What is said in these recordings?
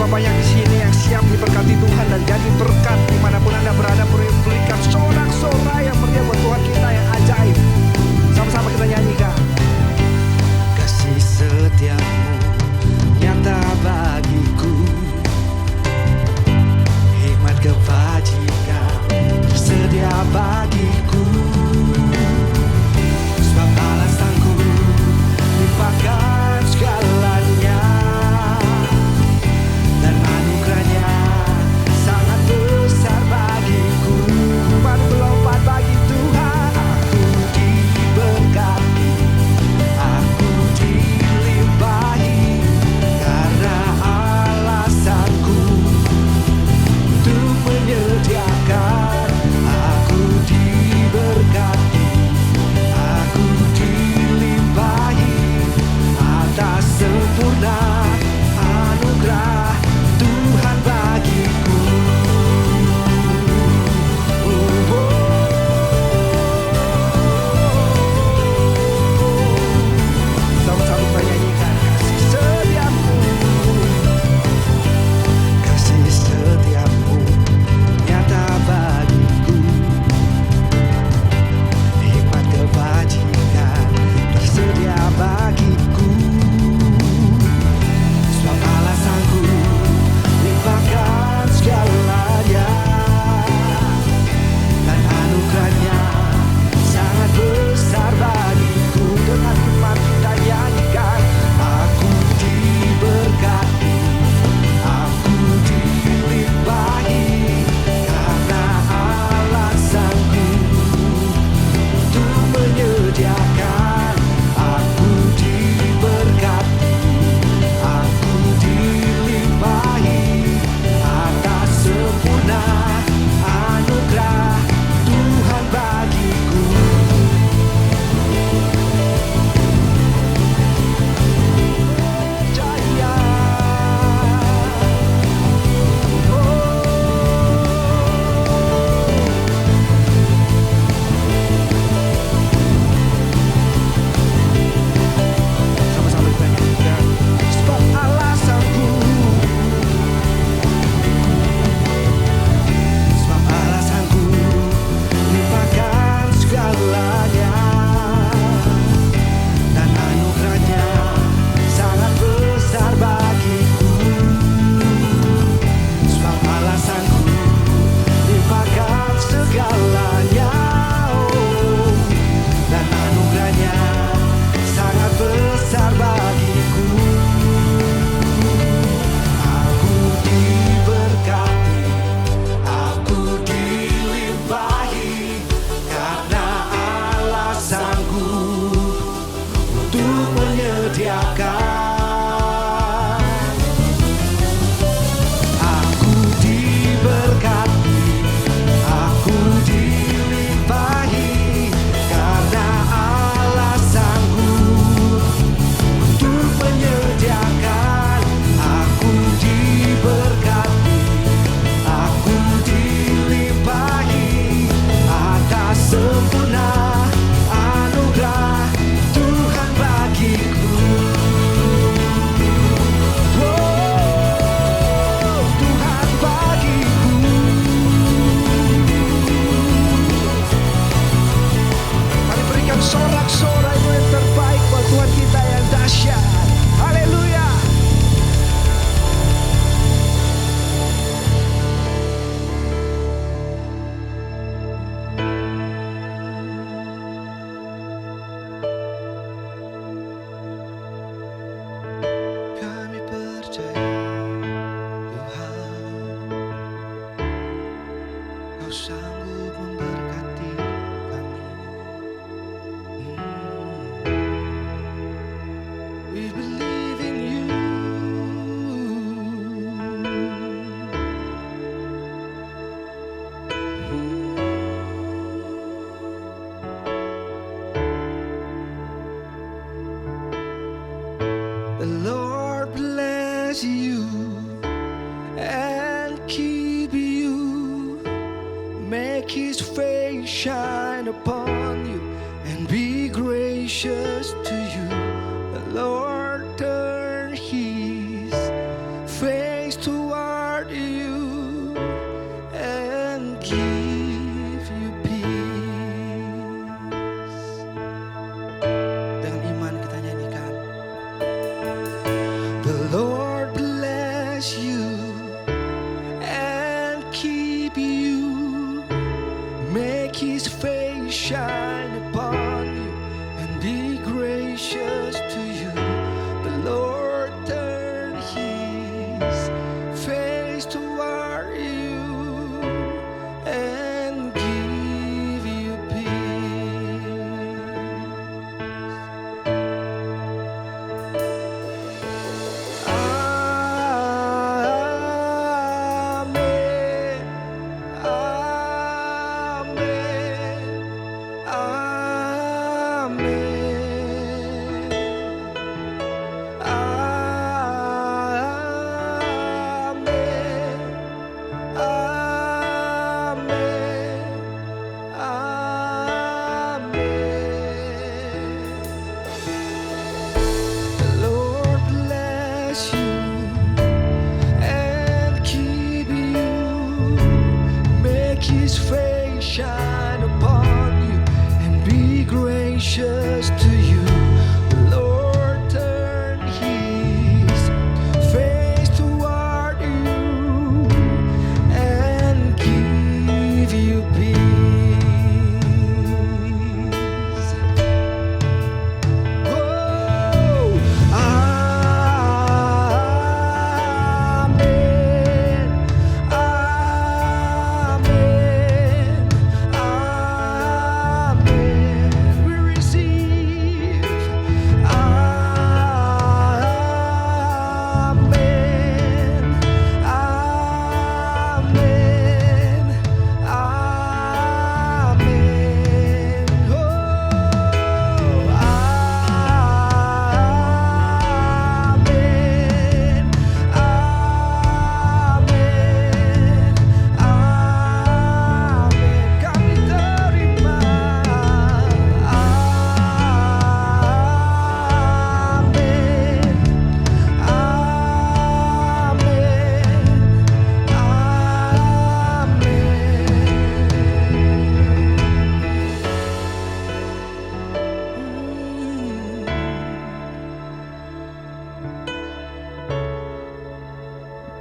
Banyak di sini yang siap diberkati Tuhan dan jadi berkat dimanapun Anda berada. Berikan sorak-sorai yang meriah buat Tuhan kita yang ajaib. Sama-sama kita nyanyikan. Kasih setiamu nyata bagiku, hikmat kebajikan tersedia bagiku. Sebab alasanku limpahkan segalanya, dan anugerahnya sangat besar bagiku. Mari melompat bagi Tuhan. Aku diberkati, aku dilimpahi, karena alasanku untuk menyediakan. Aku diberkati, aku dilimpahi, atas sempurna anugerah Tuhan bagiku. Sama-sama kita nyanyikan. Kasih setiamu, kasih setiamu nyata bagiku, hikmat kebajikan tersedia bagiku. Sebab alasanku limpahkan segalanya, dan anugerahnya sangat besar bagiku. Dengan iman kita nyanyikan. Aku diberkati, aku dilimpahi, karena alasanku untuk menyediakan. Aku diberkati, aku dilimpahi, atas sempurna anugerah Tuhan bagiku. Jaya. Sama-sama kita nyanyikan. Sebab alasanku, sebab alasanku limpahkan segalanya, dan anugerahnya sangat besar bagiku. Sebab alasanku limpahkan segalanya, oh, dan anugerahnya sangat besar bagiku. Aku diberkati, aku dilimpahi, karena alasanku untuk menyediakan. Aku diberkati, aku dilimpahi, karena alasanku untuk menyediakan. Aku diberkati, aku dilimpahi, atas sempurna anugerah Tuhan bagiku. Oh, Tuhan bagiku. Mari berikan sorak-sorai yang terbaik buat Tuhan kita yang dahsyat. Haleluya. Kami percaya Tuhan, Kau sanggup memberikan toward you and give you peace. Dengan iman kita nyanyikan. The Lord bless you and keep you, make His face shine upon you and be gracious to you. The Lord turn His face toward you and give you peace. Amen. Amen. His face shine upon you and be gracious to you. The Lord turn His face toward you and give you peace. Oh, amen.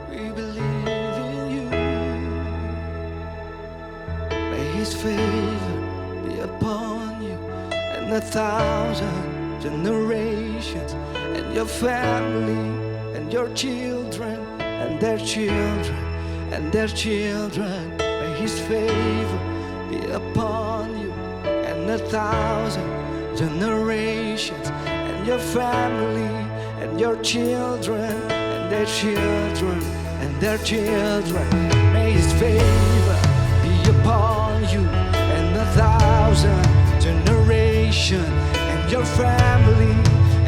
We believe in you. May His favor be upon you and 1,000 generations, and your family and your children and their children and their children. May His favor be upon you and 1,000 generations, and your family and your children and their children and their children. May His favor be upon you and 1,000 generations, and your family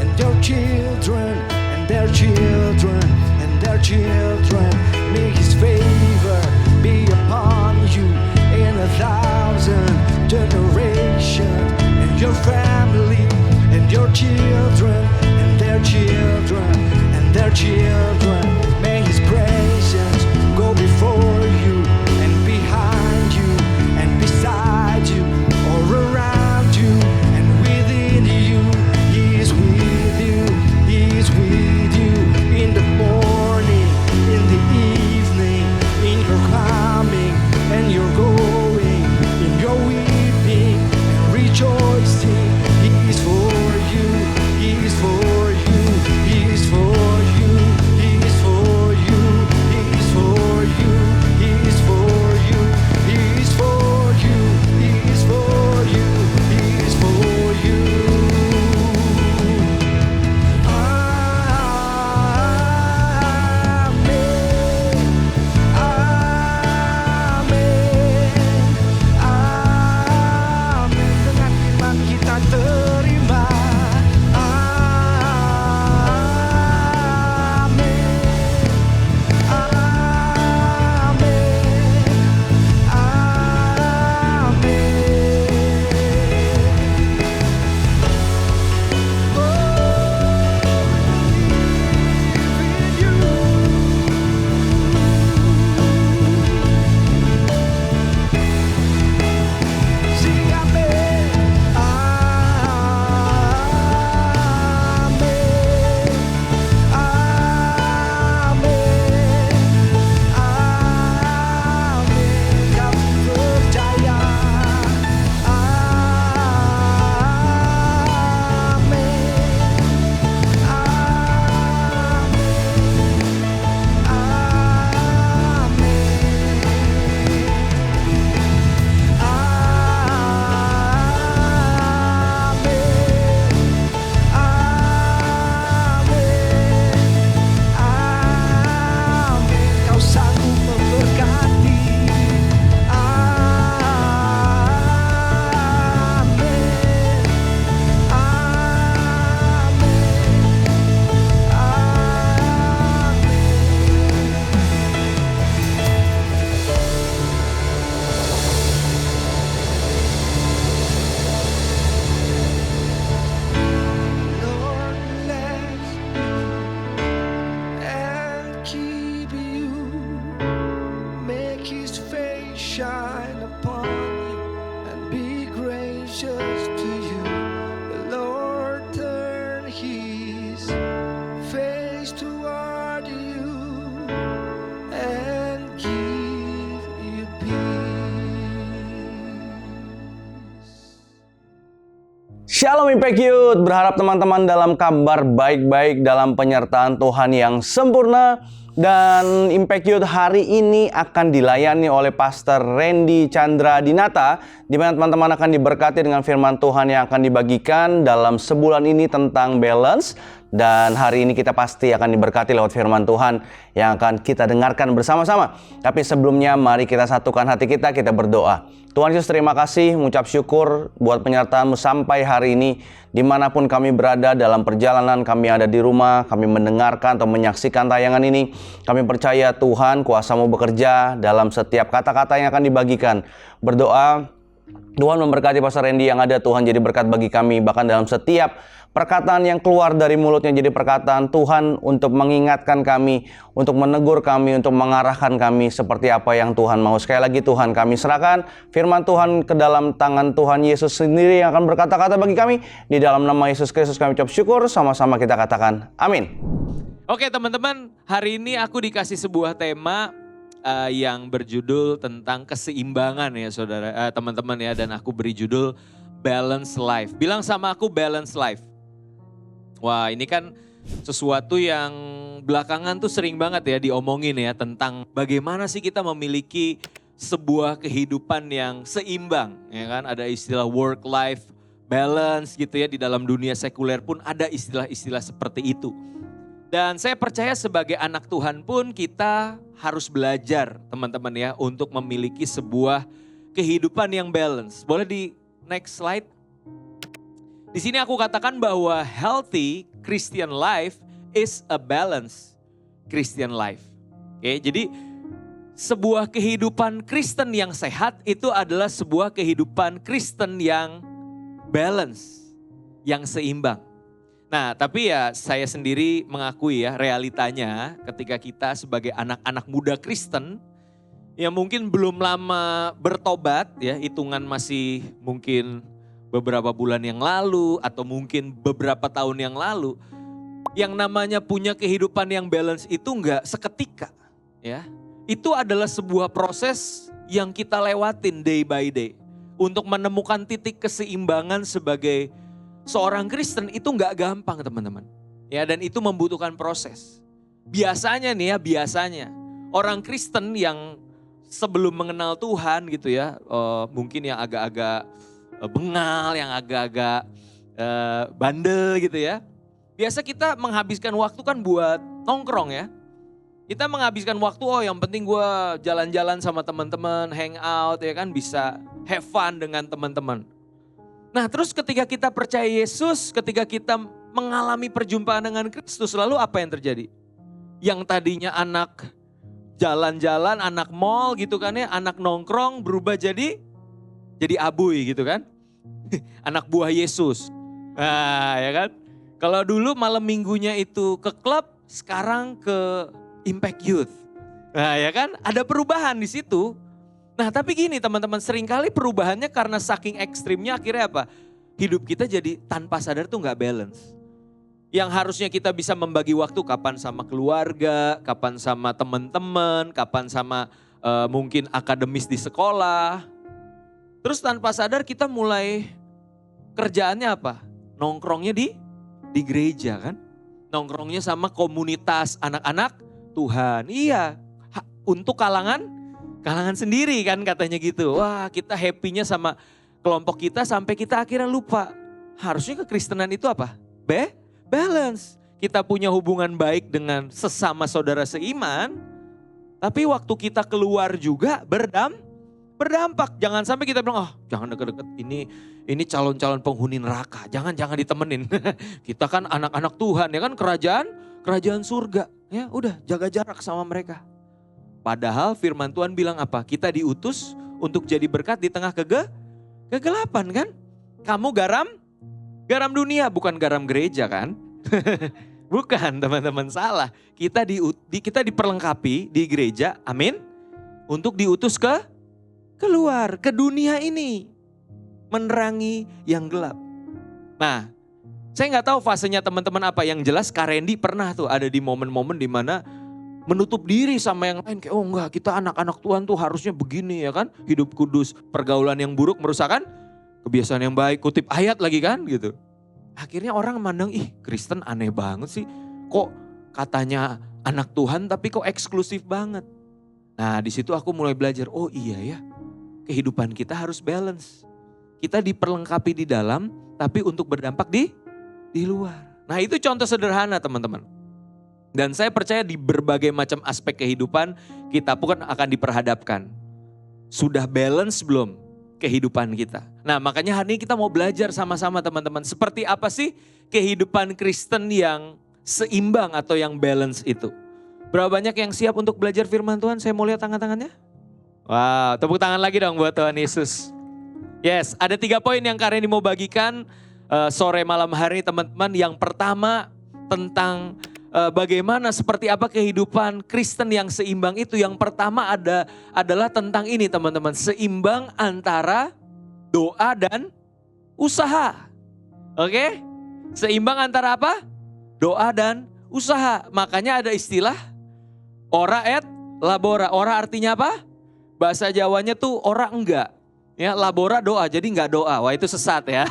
and your children and their children and their children. May His favor be upon you in 1,000 generations, and your family and your children and their children and their children. May His presence go before you and behind you and beside you or around you and within you. He is with you. He is with you in the morning, in the evening, in your coming and your going, in your weeping and rejoicing. He is for you. He is for you. He is for you. He is for shine upon you and be gracious to you. The Lord turn His face toward you and give you peace. Shalom Impact Youth, berharap teman-teman dalam kabar baik-baik dalam penyertaan Tuhan yang sempurna. Dan Impact Youth hari ini akan dilayani oleh Pastor Randy Chandra Dinata, di mana teman-teman akan diberkati dengan firman Tuhan yang akan dibagikan dalam sebulan ini tentang balance. Dan hari ini kita pasti akan diberkati lewat firman Tuhan yang akan kita dengarkan bersama-sama. Tapi sebelumnya mari kita satukan hati kita berdoa. Tuhan Yesus, terima kasih, mengucap syukur buat penyertaan-Mu sampai hari ini. Dimanapun kami berada dalam perjalanan, kami ada di rumah, kami mendengarkan atau menyaksikan tayangan ini. Kami percaya Tuhan, kuasa-Mu bekerja dalam setiap kata-kata yang akan dibagikan. Berdoa, Tuhan memberkati Pastor Randy yang ada, Tuhan jadi berkat bagi kami. Bahkan dalam setiap perkataan yang keluar dari mulutnya jadi perkataan Tuhan untuk mengingatkan kami, untuk menegur kami, untuk mengarahkan kami seperti apa yang Tuhan mau. Sekali lagi Tuhan, kami serahkan firman Tuhan ke dalam tangan Tuhan Yesus sendiri yang akan berkata-kata bagi kami. Di dalam nama Yesus Kristus kami ucap syukur, sama-sama kita katakan amin. Oke teman-teman, hari ini aku dikasih sebuah tema yang berjudul tentang keseimbangan ya saudara, teman-teman ya. Dan aku beri judul Balance Life. Bilang sama aku, Balance Life. Wah, ini kan sesuatu yang belakangan tuh sering banget ya diomongin ya, tentang bagaimana sih kita memiliki sebuah kehidupan yang seimbang, ya kan? Ada istilah work life balance gitu ya, di dalam dunia sekuler pun ada istilah-istilah seperti itu. Dan saya percaya sebagai anak Tuhan pun kita harus belajar teman-teman ya, untuk memiliki sebuah kehidupan yang balance. Boleh di next slide? Di sini aku katakan bahwa healthy Christian life is a balanced Christian life. Oke, jadi sebuah kehidupan Kristen yang sehat itu adalah sebuah kehidupan Kristen yang balance, yang seimbang. Nah, tapi ya saya sendiri mengakui ya, realitanya ketika kita sebagai anak-anak muda Kristen yang mungkin belum lama bertobat ya, hitungan masih mungkin beberapa bulan yang lalu atau mungkin beberapa tahun yang lalu, yang namanya punya kehidupan yang balance itu enggak seketika ya. Itu adalah sebuah proses yang kita lewatin day by day. Untuk menemukan titik keseimbangan sebagai seorang Kristen itu enggak gampang teman-teman. Ya, dan itu membutuhkan proses. Biasanya nih ya, biasanya orang Kristen yang sebelum mengenal Tuhan gitu ya, mungkin yang agak-agak bengal, yang agak-agak bandel gitu ya. Biasa kita menghabiskan waktu kan buat nongkrong ya. Kita menghabiskan waktu, yang penting gue jalan-jalan sama teman-teman, hang out ya kan, bisa have fun dengan teman-teman. Nah terus ketika kita percaya Yesus, ketika kita mengalami perjumpaan dengan Kristus, lalu apa yang terjadi? Yang tadinya anak jalan-jalan, anak mall gitu kan ya, anak nongkrong berubah jadi abuy gitu kan. Anak buah Yesus. Nah ya kan. Kalau dulu malam minggunya itu ke klub, sekarang ke Impact Youth. Nah ya kan, ada perubahan di situ. Nah tapi gini teman-teman, seringkali perubahannya karena saking ekstrimnya akhirnya apa? Hidup kita jadi tanpa sadar tuh gak balance. Yang harusnya kita bisa membagi waktu kapan sama keluarga, kapan sama teman-teman, kapan sama mungkin akademis di sekolah. Terus tanpa sadar kita mulai kerjaannya apa? Nongkrongnya di gereja kan? Nongkrongnya sama komunitas anak-anak Tuhan. Iya, untuk kalangan sendiri kan katanya gitu. Wah, kita happy-nya sama kelompok kita sampai kita akhirnya lupa. Harusnya kekristenan itu apa? Balance. Kita punya hubungan baik dengan sesama saudara seiman. Tapi waktu kita keluar juga berdampak. Jangan sampai kita bilang, jangan deket-deket, ini calon-calon penghuni neraka. Jangan ditemenin. Kita kan anak-anak Tuhan ya kan, kerajaan surga. Ya udah, jaga jarak sama mereka. Padahal firman Tuhan bilang apa? Kita diutus untuk jadi berkat di tengah kegelapan kan? Kamu garam dunia, bukan garam gereja kan? Bukan teman-teman, salah. Kita diperlengkapi di gereja, amin. Untuk diutus ke keluar ke dunia ini. Menerangi yang gelap. Nah, saya nggak tahu fasenya teman-teman apa. Yang jelas Kak Randy pernah tuh ada di momen-momen dimana menutup diri sama yang lain. Kayak, oh enggak, kita anak-anak Tuhan tuh harusnya begini ya kan. Hidup kudus, pergaulan yang buruk merusakkan kebiasaan yang baik. Kutip ayat lagi kan gitu. Akhirnya orang memandang, ih Kristen aneh banget sih. Kok katanya anak Tuhan tapi kok eksklusif banget. Nah di situ aku mulai belajar, oh iya ya. Kehidupan kita harus balance. Kita diperlengkapi di dalam, tapi untuk berdampak di luar. Nah itu contoh sederhana teman-teman. Dan saya percaya di berbagai macam aspek kehidupan kita pun akan diperhadapkan. Sudah balance belum kehidupan kita? Nah makanya hari ini kita mau belajar sama-sama teman-teman. Seperti apa sih kehidupan Kristen yang seimbang atau yang balance itu? Berapa banyak yang siap untuk belajar firman Tuhan? Saya mau lihat tangan-tangannya. Wow, tepuk tangan lagi dong buat Tuhan Yesus. Yes, ada 3 poin yang Kak Randy mau bagikan sore malam hari teman-teman. Yang pertama tentang bagaimana seperti apa kehidupan Kristen yang seimbang itu. Yang pertama adalah tentang ini teman-teman. Seimbang antara doa dan usaha. Oke? Seimbang antara apa? Doa dan usaha. Makanya ada istilah ora et labora. Ora artinya apa? Bahasa Jawanya tuh ora enggak. Ya, labora doa, jadi enggak doa. Wah itu sesat ya.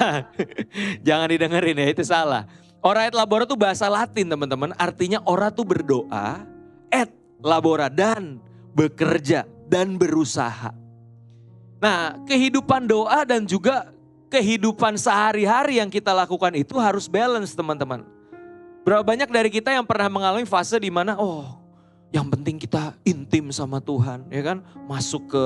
Jangan didengerin ya, itu salah. Ora et labora tuh bahasa Latin teman-teman. Artinya ora tuh berdoa, et labora dan bekerja dan berusaha. Nah kehidupan doa dan juga kehidupan sehari-hari yang kita lakukan itu harus balance teman-teman. Berapa banyak dari kita yang pernah mengalami fase di mana yang penting kita intim sama Tuhan, ya kan? Masuk ke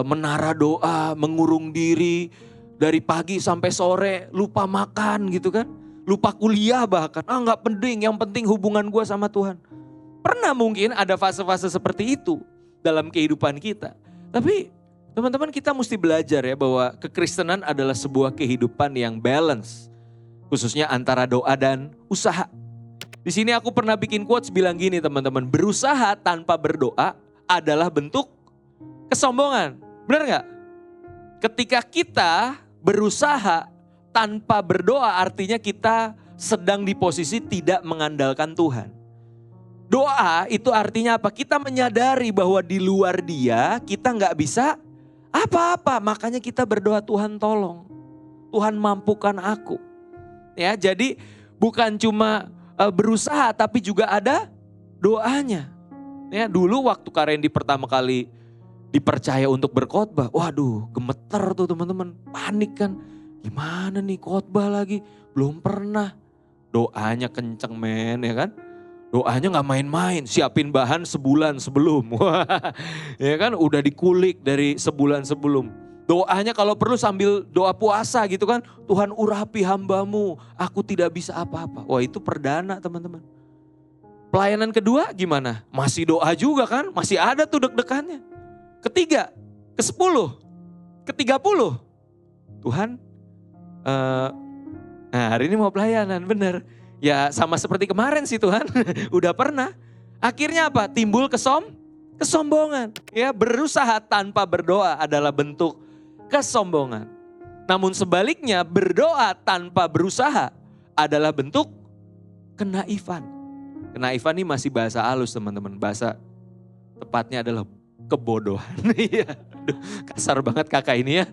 menara doa, mengurung diri dari pagi sampai sore, lupa makan gitu kan. Lupa kuliah bahkan, nggak penting, yang penting hubungan gue sama Tuhan. Pernah mungkin ada fase-fase seperti itu dalam kehidupan kita. Tapi teman-teman kita mesti belajar ya bahwa kekristenan adalah sebuah kehidupan yang balance. Khususnya antara doa dan usaha. Di sini aku pernah bikin quotes bilang gini teman-teman, berusaha tanpa berdoa adalah bentuk kesombongan. Benar nggak? Ketika kita berusaha tanpa berdoa artinya kita sedang di posisi tidak mengandalkan Tuhan. Doa itu artinya apa? Kita menyadari bahwa di luar Dia kita nggak bisa apa-apa. Makanya kita berdoa, Tuhan tolong. Tuhan mampukan aku. Ya, jadi bukan cuma berusaha tapi juga ada doanya. Ya, dulu waktu Kak Randy pertama kali dipercaya untuk berkhotbah, waduh gemeter tuh teman-teman, panik kan. Gimana nih khotbah lagi, belum pernah. Doanya kenceng men ya kan. Doanya gak main-main, siapin bahan sebulan sebelum. Ya kan udah dikulik dari sebulan sebelum. Doanya kalau perlu sambil doa puasa gitu kan. Tuhan urapi hambamu, aku tidak bisa apa-apa. Wah itu perdana teman-teman. Pelayanan kedua gimana? Masih doa juga kan, masih ada tuh deg-degannya. Ketiga, ke-10, ke-30. Tuhan, nah hari ini mau pelayanan, bener. Ya sama seperti kemarin sih Tuhan, udah pernah. Akhirnya apa? Timbul kesombongan. Ya berusaha tanpa berdoa adalah bentuk kesombongan. Namun sebaliknya berdoa tanpa berusaha adalah bentuk kenaifan. Kenaifan ini masih bahasa halus teman-teman, bahasa tepatnya adalah kebodohan. Iya, kasar banget kakak ini ya.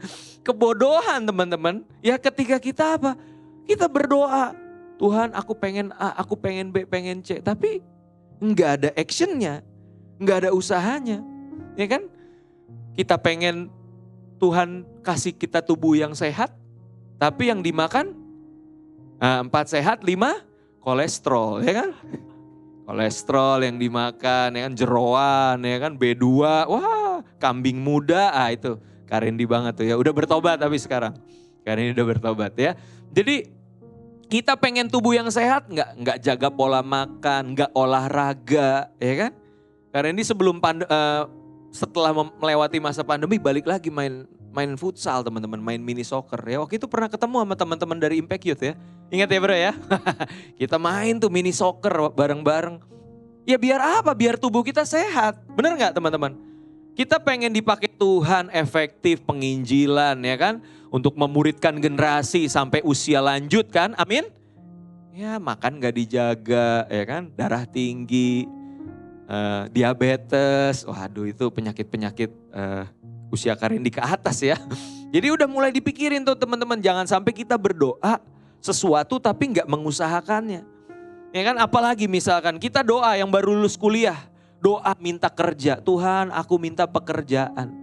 Kebodohan teman-teman. Ya ketika kita apa? Kita berdoa. Tuhan aku pengen A, aku pengen B, pengen C. Tapi enggak ada actionnya. Enggak ada usahanya. Ya kan? Kita pengen Tuhan kasih kita tubuh yang sehat. Tapi yang dimakan 4 sehat, 5 kolesterol. Ya kan? Kolesterol yang dimakan, ya kan jeroan, ya kan B2, wah kambing muda, itu Kak Randy banget tuh ya. Udah bertobat tapi sekarang, Kak Randy udah bertobat ya. Jadi kita pengen tubuh yang sehat, nggak jaga pola makan, nggak olahraga, ya kan? Kak Randy setelah melewati masa pandemi balik lagi main futsal teman-teman, main mini soccer ya. Waktu itu pernah ketemu sama teman-teman dari Impact Youth ya. Ingat ya bro ya, kita main tuh mini soccer bareng-bareng. Ya biar apa? Biar tubuh kita sehat. Bener gak teman-teman? Kita pengen dipakai Tuhan efektif penginjilan ya kan. Untuk memuridkan generasi sampai usia lanjut kan, amin. Ya makan gak dijaga ya kan, darah tinggi, diabetes. Waduh itu penyakit-penyakit usia Karindi ke atas ya. Jadi udah mulai dipikirin tuh teman-teman, jangan sampai kita berdoa sesuatu tapi gak mengusahakannya. Ya kan, apalagi misalkan kita doa yang baru lulus kuliah, doa minta kerja, Tuhan aku minta pekerjaan.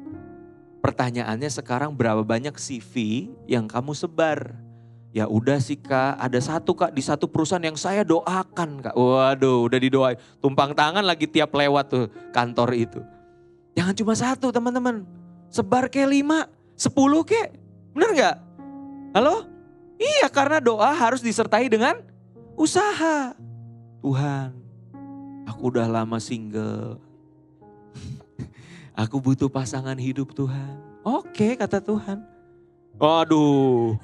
Pertanyaannya sekarang berapa banyak CV yang kamu sebar? Ya udah sih Kak, ada satu Kak di satu perusahaan yang saya doakan Kak. Waduh udah didoain, tumpang tangan lagi tiap lewat tuh kantor itu. Jangan cuma satu teman-teman, sebar kayak 5, 10 kayak, bener gak? Halo? Iya karena doa harus disertai dengan usaha. Tuhan, aku udah lama single. Aku butuh pasangan hidup Tuhan. Oke kata Tuhan. Waduh.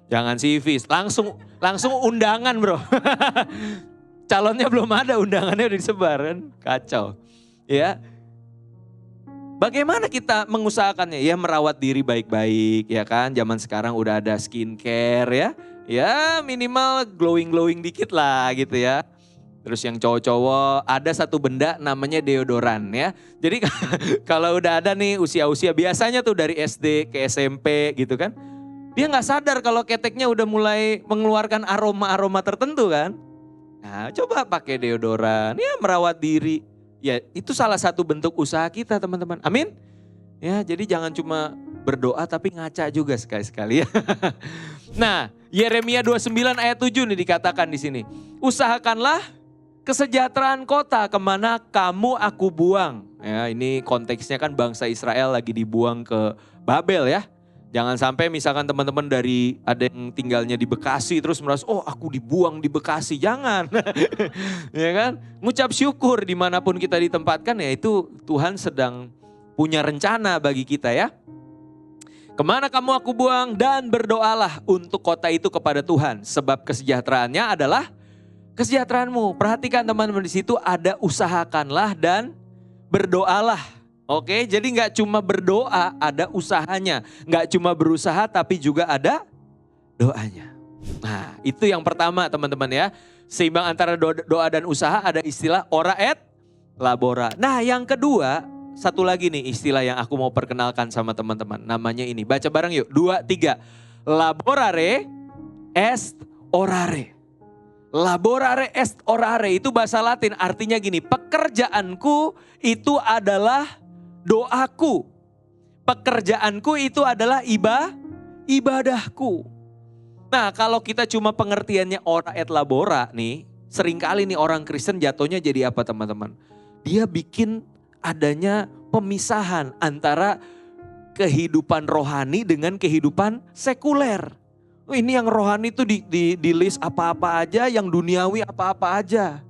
Jangan CV, langsung undangan bro. Calonnya belum ada, undangannya udah disebar kan. Kacau. Ya. Bagaimana kita mengusahakannya? Ya merawat diri baik-baik ya kan. Zaman sekarang udah ada skincare ya. Ya minimal glowing-glowing dikit lah gitu ya. Terus yang cowok-cowok ada satu benda namanya deodoran ya. Jadi kalau udah ada nih usia-usia biasanya tuh dari SD ke SMP gitu kan. Dia gak sadar kalau keteknya udah mulai mengeluarkan aroma-aroma tertentu kan. Nah coba pakai deodoran ya merawat diri. Ya itu salah satu bentuk usaha kita teman-teman. Amin. Ya jadi jangan cuma berdoa tapi ngaca juga sekali-sekali ya. Nah Yeremia 29 ayat 7 nih dikatakan di sini. Usahakanlah kesejahteraan kota kemana kamu aku buang. Ya ini konteksnya kan bangsa Israel lagi dibuang ke Babel ya. Jangan sampai misalkan teman-teman dari ada yang tinggalnya di Bekasi terus merasa oh aku dibuang di Bekasi. Jangan. Ya kan. Ngucap syukur dimanapun kita ditempatkan ya itu Tuhan sedang punya rencana bagi kita ya. Kemana kamu aku buang dan berdoalah untuk kota itu kepada Tuhan. Sebab kesejahteraannya adalah kesejahteraanmu. Perhatikan teman-teman di situ ada usahakanlah dan berdoalah. Oke, jadi nggak cuma berdoa, ada usahanya. Nggak cuma berusaha tapi juga ada doanya. Nah itu yang pertama teman-teman ya. Seimbang antara doa dan usaha ada istilah ora et labora. Nah yang kedua, satu lagi nih istilah yang aku mau perkenalkan sama teman-teman. Namanya ini, baca bareng yuk. 2, 3. Laborare est orare. Laborare est orare itu bahasa Latin artinya gini, pekerjaanku itu adalah doaku. Pekerjaanku itu adalah ibadahku. Nah kalau kita cuma pengertiannya ora et labora nih, seringkali nih orang Kristen jatuhnya jadi apa teman-teman? Dia bikin adanya pemisahan antara kehidupan rohani dengan kehidupan sekuler. Ini yang rohani itu di list apa-apa aja, yang duniawi apa-apa aja.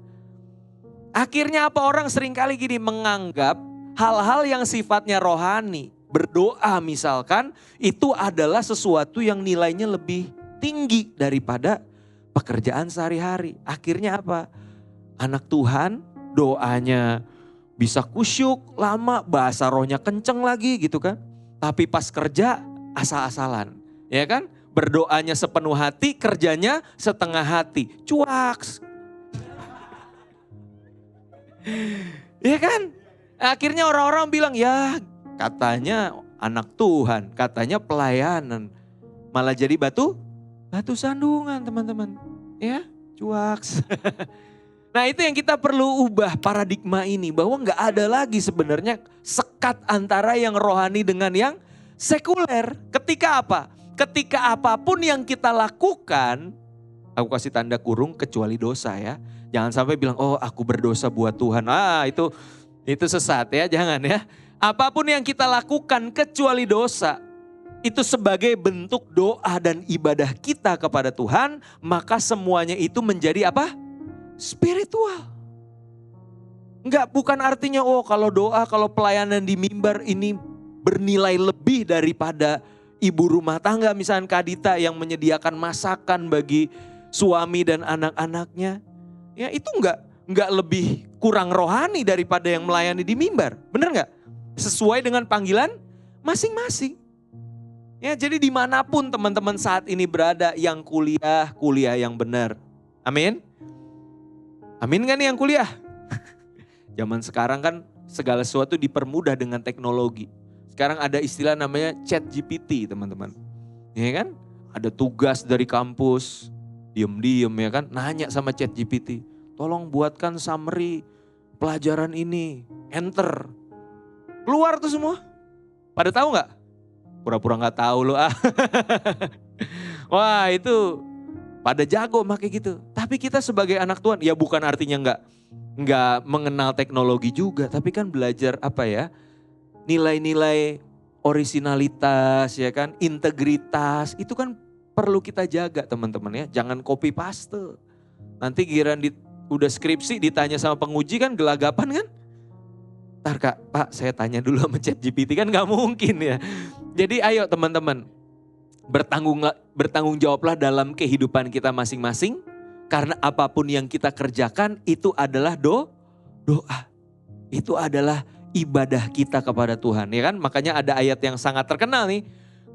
Akhirnya apa orang seringkali gini menganggap hal-hal yang sifatnya rohani, berdoa misalkan, itu adalah sesuatu yang nilainya lebih tinggi daripada pekerjaan sehari-hari. Akhirnya apa? Anak Tuhan doanya bisa kusyuk, lama, bahasa rohnya kenceng lagi gitu kan. Tapi pas kerja asal-asalan, ya kan? Berdoanya sepenuh hati, kerjanya setengah hati. Cuaks. Ya kan? Akhirnya orang-orang bilang, ya katanya anak Tuhan, katanya pelayanan. Malah jadi batu sandungan teman-teman. Ya, cuaks. Nah itu yang kita perlu ubah paradigma ini. Bahwa gak ada lagi sebenarnya sekat antara yang rohani dengan yang sekuler. Ketika apa? Ketika apapun yang kita lakukan, aku kasih tanda kurung kecuali dosa ya. Jangan sampai bilang, oh aku berdosa buat Tuhan. Itu sesat ya, jangan ya. Apapun yang kita lakukan kecuali dosa, itu sebagai bentuk doa dan ibadah kita kepada Tuhan, maka semuanya itu menjadi apa? Spiritual. Bukan artinya, oh kalau doa, kalau pelayanan di mimbar ini bernilai lebih daripada ibu rumah tangga misalnya Kadita yang menyediakan masakan bagi suami dan anak-anaknya. Ya itu enggak lebih kurang rohani daripada yang melayani di mimbar. Bener enggak? sesuai dengan panggilan masing-masing. Ya, jadi dimanapun teman-teman saat ini berada, yang kuliah, kuliah yang benar. Amin. Amin kan yang kuliah? Zaman sekarang kan segala sesuatu dipermudah dengan teknologi. Sekarang ada istilah namanya ChatGPT teman-teman. Ya kan? Ada tugas dari kampus, diem-diem ya kan, nanya sama ChatGPT. Tolong buatkan summary pelajaran ini, enter. Keluar tuh semua. Pada tahu nggak? Pura-pura nggak tahu loh. Wah itu pada jago make gitu. Tapi kita sebagai anak Tuhan, ya bukan artinya nggak mengenal teknologi juga, tapi kan belajar apa ya? Nilai-nilai orisinalitas ya kan, integritas itu kan perlu kita jaga teman-teman ya. Jangan copy paste. Nanti giliran udah skripsi ditanya sama penguji kan gelagapan kan? Ntar Kak, Pak saya tanya dulu sama ChatGPT kan gak mungkin ya. Jadi ayo teman-teman, bertanggung jawablah dalam kehidupan kita masing-masing. Karena apapun yang kita kerjakan itu adalah doa. Itu adalah ibadah kita kepada Tuhan ya kan. Makanya ada ayat yang sangat terkenal nih.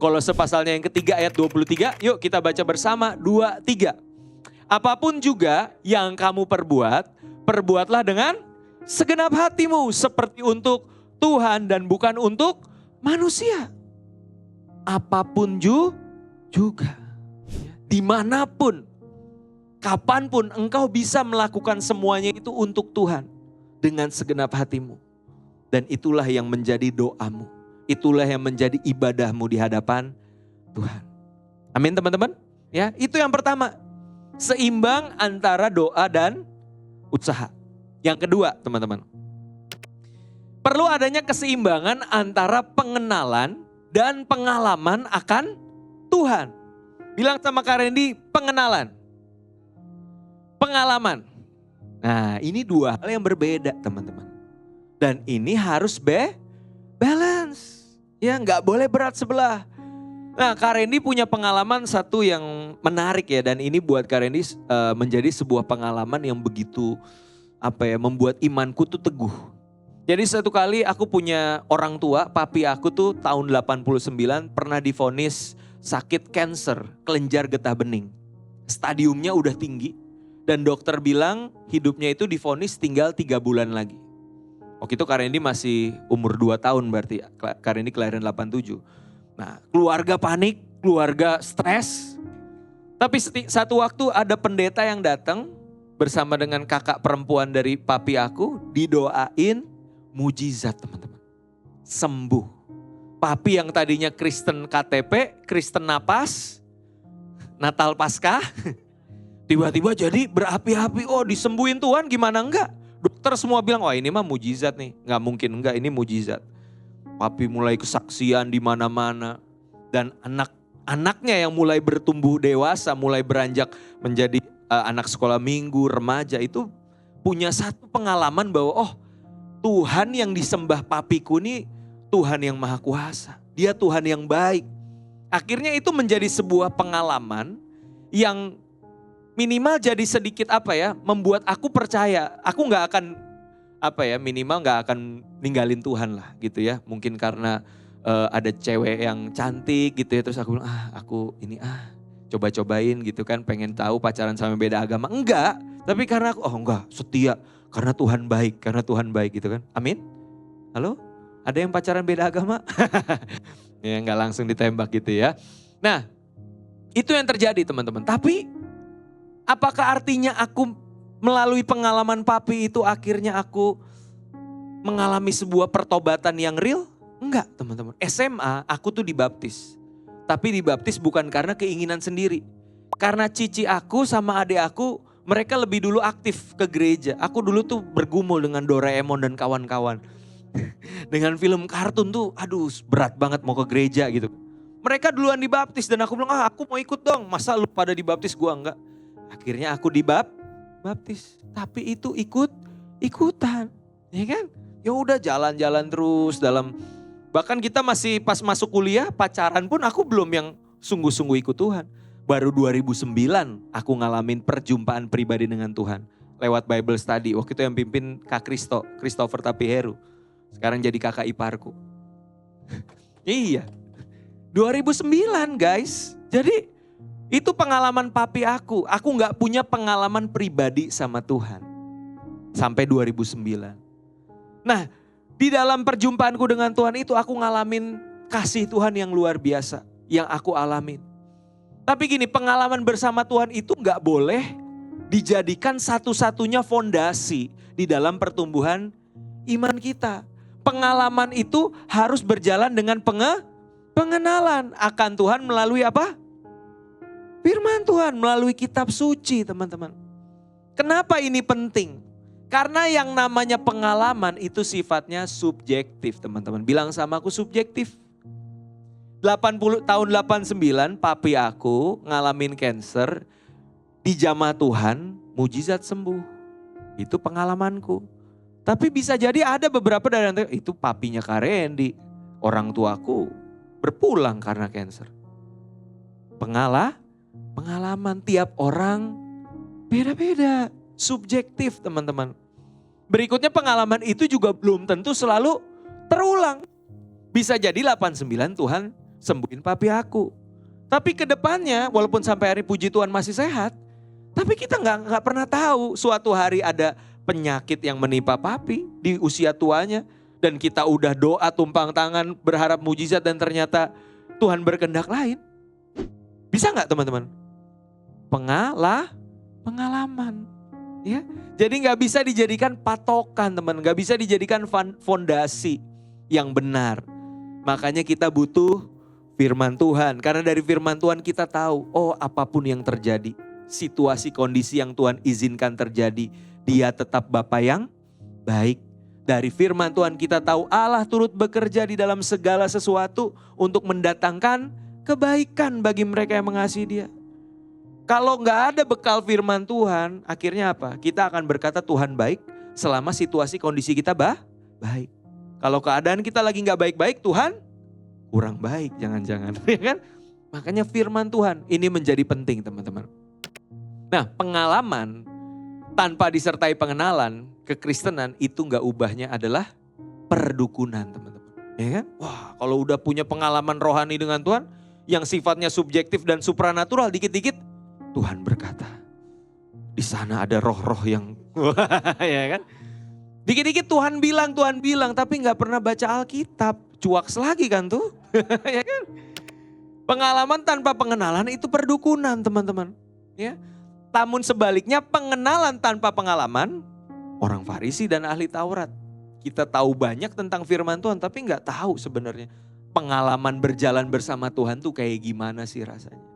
Kolose pasalnya yang ketiga ayat 23, yuk kita baca bersama 2-3. Apapun juga yang kamu perbuatlah dengan segenap hatimu seperti untuk Tuhan dan bukan untuk manusia. Apapun juga, dimanapun, kapanpun engkau bisa melakukan semuanya itu untuk Tuhan dengan segenap hatimu. Dan itulah yang menjadi doamu. Itulah yang menjadi ibadahmu di hadapan Tuhan. Amin teman-teman. Ya, itu yang pertama. Seimbang antara doa dan usaha. Yang kedua teman-teman. Perlu adanya keseimbangan antara pengenalan dan pengalaman akan Tuhan. Bilang sama Kak Randy, pengenalan. Pengalaman. Nah ini dua hal yang berbeda teman-teman. Dan ini harus balance. Ya nggak boleh berat sebelah. Nah Kak Randy punya pengalaman satu yang menarik ya. Dan ini buat Kak Randy menjadi sebuah pengalaman yang begitu membuat imanku tuh teguh. Jadi satu kali aku punya orang tua, papi aku tuh tahun 89 pernah divonis sakit kanker, kelenjar getah bening. Stadiumnya udah tinggi dan dokter bilang hidupnya itu divonis tinggal 3 bulan lagi. Waktu itu Kak Randy masih umur 2 tahun berarti, Kak Randy kelahiran 87. Nah keluarga panik, keluarga stres. Tapi satu waktu ada pendeta yang datang bersama dengan kakak perempuan dari papi aku, didoain mujizat teman-teman. Sembuh. Papi yang tadinya Kristen KTP, Kristen napas, Natal Paskah, tiba-tiba jadi berapi-api. Oh disembuhin Tuhan gimana enggak? Dokter semua bilang, wah ini mah mujizat nih. Nggak mungkin enggak, ini mujizat. Papi mulai kesaksian di mana-mana. Dan anak-anaknya yang mulai bertumbuh dewasa, mulai beranjak menjadi anak sekolah minggu, remaja itu punya satu pengalaman bahwa oh Tuhan yang disembah papiku ini Tuhan yang maha kuasa. Dia Tuhan yang baik. Akhirnya itu menjadi sebuah pengalaman yang minimal jadi sedikit membuat aku percaya. Aku gak akan minimal gak akan ninggalin Tuhan lah gitu ya. Mungkin karena ada cewek yang cantik gitu ya. Terus aku bilang coba-cobain gitu kan, pengen tahu pacaran sama beda agama. Enggak, tapi karena aku, setia. Karena Tuhan baik gitu kan. Amin? Halo? Ada yang pacaran beda agama? Ya enggak langsung ditembak gitu ya. Nah, itu yang terjadi teman-teman. Tapi, apakah artinya aku melalui pengalaman papi itu akhirnya aku mengalami sebuah pertobatan yang real? Enggak teman-teman. SMA aku tuh dibaptis. Tapi dibaptis bukan karena keinginan sendiri. Karena cici aku sama adik aku, mereka lebih dulu aktif ke gereja. Aku dulu tuh bergumul dengan Doraemon dan kawan-kawan. Dengan film kartun tuh, berat banget mau ke gereja gitu. Mereka duluan dibaptis dan aku bilang, aku mau ikut dong. Masa lu pada dibaptis, gua enggak. Akhirnya aku dibaptis. Tapi itu ikutan, ya kan? Ya udah jalan-jalan terus bahkan kita masih pas masuk kuliah, pacaran pun aku belum yang sungguh-sungguh ikut Tuhan. Baru 2009 aku ngalamin perjumpaan pribadi dengan Tuhan. Lewat Bible study, waktu itu yang pimpin Kak Christopher Tapiheru. Sekarang jadi kakak iparku. Iya. 2009 guys. Jadi itu pengalaman papi aku. Aku gak punya pengalaman pribadi sama Tuhan. Sampai 2009. Nah, di dalam perjumpaanku dengan Tuhan itu aku ngalamin kasih Tuhan yang luar biasa. Yang aku alamin. Tapi gini, pengalaman bersama Tuhan itu gak boleh dijadikan satu-satunya fondasi di dalam pertumbuhan iman kita. Pengalaman itu harus berjalan dengan pengenalan akan Tuhan melalui apa? Firman Tuhan, melalui kitab suci teman-teman. Kenapa ini penting? Karena yang namanya pengalaman itu sifatnya subjektif teman-teman. Bilang sama aku subjektif. tahun 89 papi aku ngalamin cancer. Di jamah Tuhan mujizat sembuh. Itu pengalamanku. Tapi bisa jadi ada beberapa dari antara itu papinya Kak Randy. Orang tuaku berpulang karena cancer. Pengalaman tiap orang beda-beda. Subjektif teman-teman. Berikutnya pengalaman itu juga belum tentu selalu terulang. Bisa jadi 89 Tuhan sembuhin papi aku. Tapi ke depannya walaupun sampai hari puji Tuhan masih sehat. Tapi kita nggak pernah tahu suatu hari ada penyakit yang menimpa papi di usia tuanya. Dan kita udah doa tumpang tangan berharap mujizat dan ternyata Tuhan berkehendak lain. Bisa nggak teman-teman? Pengalaman. Ya, jadi nggak bisa dijadikan patokan teman, nggak bisa dijadikan fondasi yang benar. Makanya kita butuh firman Tuhan. Karena dari firman Tuhan kita tahu, oh apapun yang terjadi, situasi kondisi yang Tuhan izinkan terjadi, Dia tetap Bapa yang baik. Dari firman Tuhan kita tahu Allah turut bekerja di dalam segala sesuatu untuk mendatangkan kebaikan bagi mereka yang mengasihi Dia. Kalau nggak ada bekal firman Tuhan, akhirnya apa? Kita akan berkata Tuhan baik selama situasi kondisi kita baik. Kalau keadaan kita lagi nggak baik-baik, Tuhan kurang baik, jangan-jangan. Ya kan? Makanya firman Tuhan ini menjadi penting teman-teman. Nah, pengalaman tanpa disertai pengenalan, kekristenan itu nggak ubahnya adalah perdukunan teman-teman. Ya kan? Wah, kalau udah punya pengalaman rohani dengan Tuhan, yang sifatnya subjektif dan supranatural, dikit-dikit Tuhan berkata, di sana ada roh-roh yang, ya kan? Dikit-dikit Tuhan bilang, tapi nggak pernah baca Alkitab, cuaks lagi kan tuh, ya kan? Pengalaman tanpa pengenalan itu perdukunan teman-teman, ya. Namun sebaliknya pengenalan tanpa pengalaman, orang Farisi dan ahli Taurat. Kita tahu banyak tentang firman Tuhan, tapi nggak tahu sebenarnya pengalaman berjalan bersama Tuhan tuh kayak gimana sih rasanya.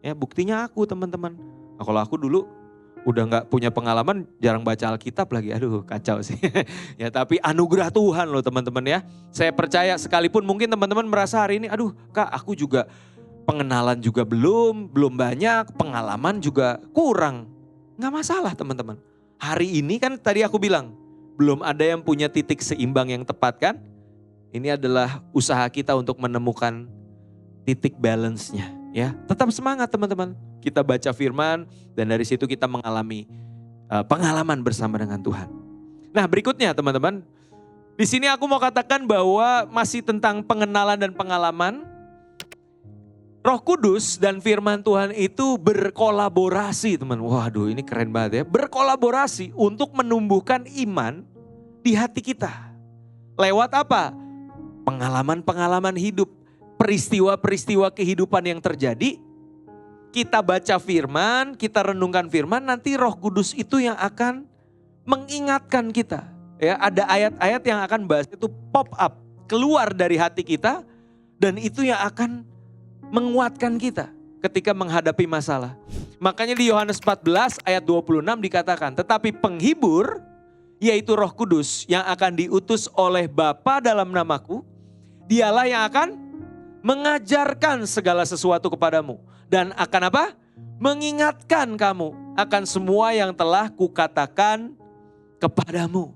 Ya buktinya aku teman-teman. Nah, kalau aku dulu udah nggak punya pengalaman, jarang baca Alkitab lagi. Aduh kacau sih. Ya tapi anugerah Tuhan loh teman-teman ya. Saya percaya sekalipun mungkin teman-teman merasa hari ini, aduh Kak aku juga pengenalan juga belum banyak, pengalaman juga kurang. Nggak masalah teman-teman. Hari ini kan tadi aku bilang, belum ada yang punya titik seimbang yang tepat kan. Ini adalah usaha kita untuk menemukan titik balance-nya. Ya, tetap semangat teman-teman. Kita baca firman dan dari situ kita mengalami pengalaman bersama dengan Tuhan. Nah, berikutnya teman-teman. Di sini aku mau katakan bahwa masih tentang pengenalan dan pengalaman. Roh Kudus dan firman Tuhan itu berkolaborasi, teman. Waduh, ini keren banget ya. Berkolaborasi untuk menumbuhkan iman di hati kita. Lewat apa? Pengalaman-pengalaman hidup. Peristiwa-peristiwa kehidupan yang terjadi, kita baca firman, kita renungkan firman, nanti Roh Kudus itu yang akan mengingatkan kita. Ya, ada ayat-ayat yang akan bahas itu pop up, keluar dari hati kita, dan itu yang akan menguatkan kita ketika menghadapi masalah. Makanya di Yohanes 14 ayat 26 dikatakan, tetapi penghibur, yaitu Roh Kudus yang akan diutus oleh Bapa dalam namaku, Dialah yang akan mengajarkan segala sesuatu kepadamu. Dan akan apa? Mengingatkan kamu akan semua yang telah kukatakan kepadamu.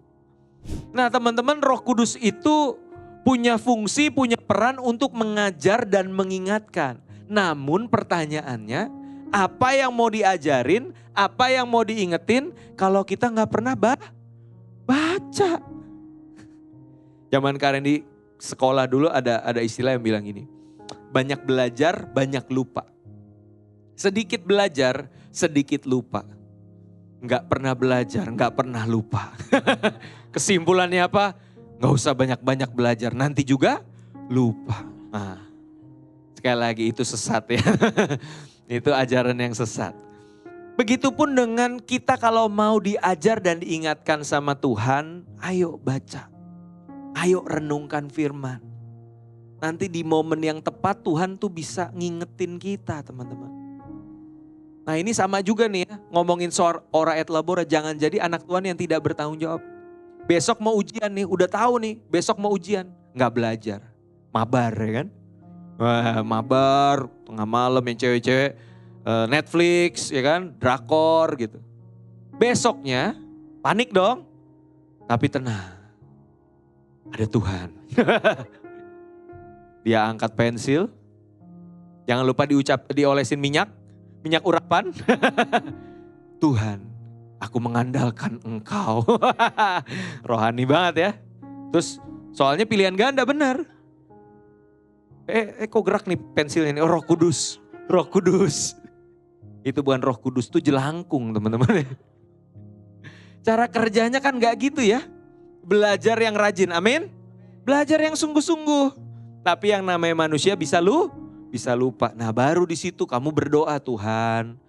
Nah teman-teman, Roh Kudus itu punya fungsi, punya peran untuk mengajar dan mengingatkan. Namun pertanyaannya, apa yang mau diajarin, apa yang mau diingetin kalau kita nggak pernah baca? Zaman Kak Randy sekolah dulu ada istilah yang bilang gini. Banyak belajar, banyak lupa. Sedikit belajar, sedikit lupa. Nggak pernah belajar, nggak pernah lupa. Kesimpulannya apa? Nggak usah banyak-banyak belajar, nanti juga lupa. Nah, sekali lagi itu sesat ya. Itu ajaran yang sesat. Begitupun dengan kita kalau mau diajar dan diingatkan sama Tuhan, ayo baca. Ayo renungkan firman. Nanti di momen yang tepat Tuhan tuh bisa ngingetin kita teman-teman. Nah ini sama juga nih ya, ngomongin soal ora et labora, jangan jadi anak Tuhan yang tidak bertanggung jawab. Besok mau ujian nih, udah tahu nih besok mau ujian, nggak belajar. Mabar ya kan. Wah, mabar, tengah malam yang cewek-cewek Netflix ya kan, drakor gitu. Besoknya panik dong, tapi tenang. Ada Tuhan. Dia angkat pensil, jangan lupa diolesin minyak urapan. Tuhan, aku mengandalkan Engkau. Rohani banget ya. Terus soalnya pilihan ganda benar. Kok gerak nih pensilnya ini? Oh, Roh Kudus. Roh Kudus. Itu bukan Roh Kudus, itu jelangkung teman-teman. Cara kerjanya kan gak gitu ya. Belajar yang rajin, amin. Belajar yang sungguh-sungguh. Tapi yang namanya manusia bisa lupa. Nah baru di situ kamu berdoa, Tuhan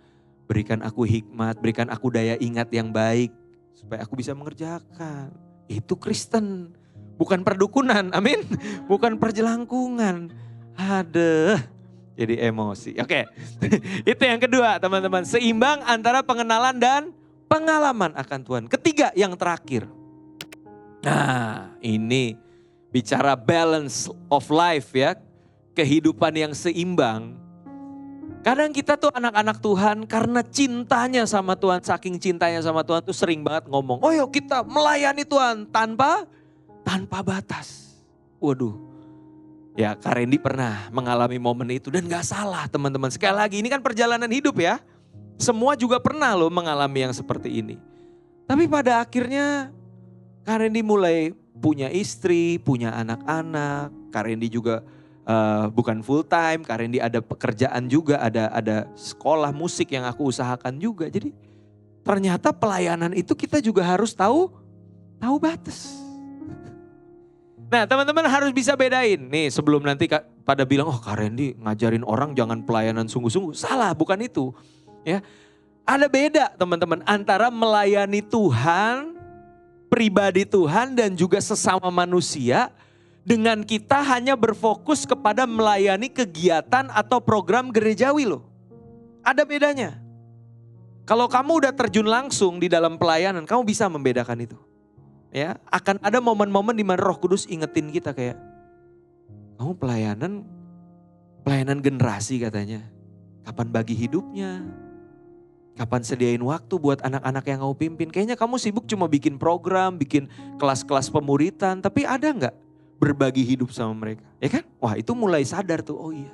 berikan aku hikmat, berikan aku daya ingat yang baik. Supaya aku bisa mengerjakan. Itu Kristen, bukan perdukunan, amin. Bukan perjelangkungan. Aduh, jadi emosi. Oke, itu yang kedua teman-teman. Seimbang antara pengenalan dan pengalaman akan Tuhan. Ketiga yang terakhir. Nah ini bicara balance of life ya. Kehidupan yang seimbang. Kadang kita tuh anak-anak Tuhan karena cintanya sama Tuhan. Saking cintanya sama Tuhan tuh sering banget ngomong. Oh yuk kita melayani Tuhan tanpa batas. Waduh. Ya Kak Randy pernah mengalami momen itu dan gak salah teman-teman. Sekali lagi ini kan perjalanan hidup ya. Semua juga pernah loh mengalami yang seperti ini. Tapi pada akhirnya Kak Randy mulai punya istri, punya anak-anak. Kak Randy juga bukan full time. Kak Randy ada pekerjaan juga, ada sekolah musik yang aku usahakan juga. Jadi ternyata pelayanan itu kita juga harus tahu batas. Nah teman-teman harus bisa bedain. Nih sebelum nanti pada bilang, oh Kak Randy ngajarin orang jangan pelayanan sungguh-sungguh. Salah, bukan itu. Ya, ada beda teman-teman antara melayani Tuhan, pribadi Tuhan dan juga sesama manusia dengan kita hanya berfokus kepada melayani kegiatan atau program gerejawi loh. Ada bedanya. Kalau kamu udah terjun langsung di dalam pelayanan, kamu bisa membedakan itu. Ya, akan ada momen-momen di mana Roh Kudus ingetin kita kayak, kamu pelayanan generasi katanya. Kapan bagi hidupnya? Kapan sediain waktu buat anak-anak yang kamu pimpin? Kayaknya kamu sibuk cuma bikin program, bikin kelas-kelas pemuritan. Tapi ada nggak berbagi hidup sama mereka? Ya kan? Wah itu mulai sadar tuh, oh iya.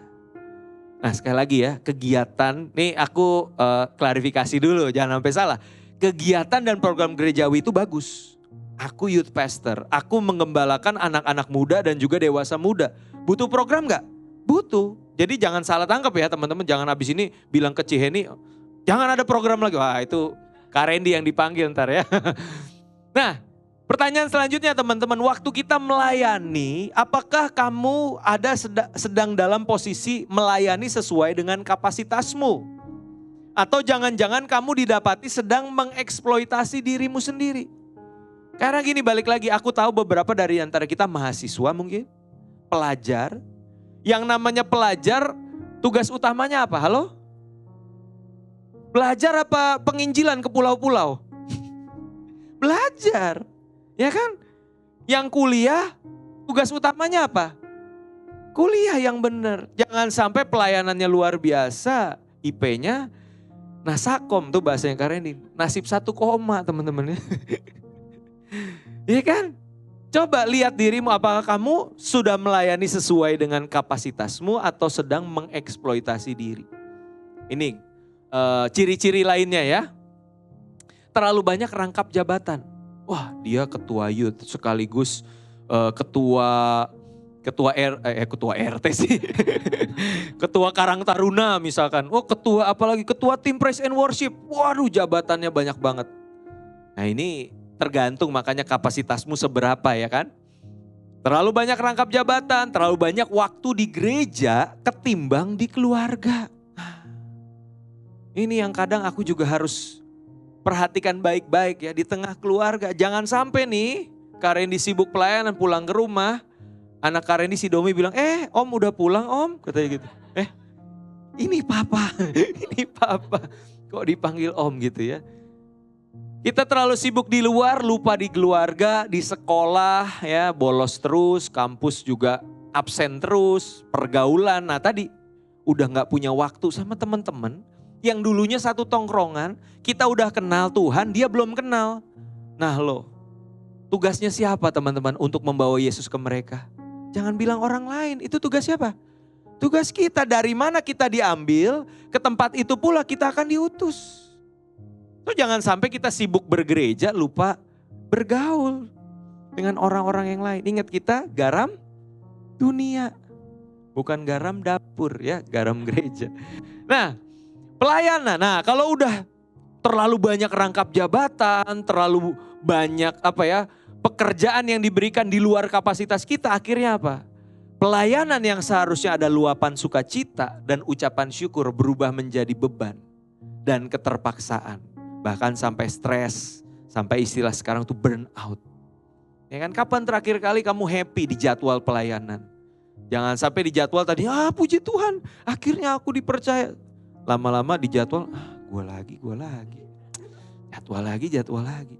Nah sekali lagi ya, kegiatan, nih aku klarifikasi dulu, jangan sampai salah. Kegiatan dan program gerejawi itu bagus. Aku youth pastor, aku mengembalakan anak-anak muda dan juga dewasa muda. Butuh program nggak? Butuh. Jadi jangan salah tangkap ya teman-teman, jangan habis ini bilang ke Ciheni, jangan ada program lagi. Wah itu Kak Randy yang dipanggil ntar ya. Nah pertanyaan selanjutnya teman-teman. Waktu kita melayani, apakah kamu ada sedang dalam posisi melayani sesuai dengan kapasitasmu? Atau jangan-jangan kamu didapati sedang mengeksploitasi dirimu sendiri? Karena gini balik lagi, aku tahu beberapa dari antara kita mahasiswa mungkin. Pelajar. Yang namanya pelajar tugas utamanya apa? Halo? Belajar apa penginjilan ke pulau-pulau? Belajar, ya kan? Yang kuliah, tugas utamanya apa? Kuliah yang benar. Jangan sampai pelayanannya luar biasa, IP-nya nasakom tuh bahasanya Kak Randy. Nasib 1 koma teman-teman. Iya kan? Coba lihat dirimu, apakah kamu sudah melayani sesuai dengan kapasitasmu atau sedang mengeksploitasi diri? Ini ciri-ciri lainnya ya. Terlalu banyak rangkap jabatan. Wah dia ketua youth sekaligus ketua RT sih. Ketua Karang Taruna misalkan. Oh ketua apalagi ketua tim praise and worship. Waduh jabatannya banyak banget. Nah ini tergantung makanya kapasitasmu seberapa ya kan. Terlalu banyak rangkap jabatan, terlalu banyak waktu di gereja ketimbang di keluarga. Ini yang kadang aku juga harus perhatikan baik-baik ya di tengah keluarga. Jangan sampai nih Kak Randy sibuk pelayanan pulang ke rumah. Anak Kak Randy si Domi bilang, om udah pulang om. Katanya gitu. Ini papa, ini papa. Kok dipanggil om gitu ya. Kita terlalu sibuk di luar, lupa di keluarga, di sekolah ya. Bolos terus, kampus juga absen terus, pergaulan. Nah tadi udah gak punya waktu sama teman-teman. Yang dulunya satu tongkrongan, kita udah kenal Tuhan, dia belum kenal. Nah loh, tugasnya siapa teman-teman untuk membawa Yesus ke mereka? Jangan bilang orang lain, itu tugas siapa? Tugas kita, dari mana kita diambil, ke tempat itu pula kita akan diutus. So, jangan sampai kita sibuk bergereja, lupa bergaul dengan orang-orang yang lain. Ingat kita garam dunia, bukan garam dapur ya, garam gereja. Nah, pelayanan. Nah, kalau udah terlalu banyak rangkap jabatan, terlalu banyak pekerjaan yang diberikan di luar kapasitas kita, akhirnya apa? Pelayanan yang seharusnya ada luapan sukacita dan ucapan syukur berubah menjadi beban dan keterpaksaan. Bahkan sampai stres, sampai istilah sekarang tuh burn out. Ya kan, kapan terakhir kali kamu happy di jadwal pelayanan? Jangan sampai di jadwal tadi, puji Tuhan akhirnya aku dipercaya. Lama-lama di jadwal, gue lagi. Jadwal lagi.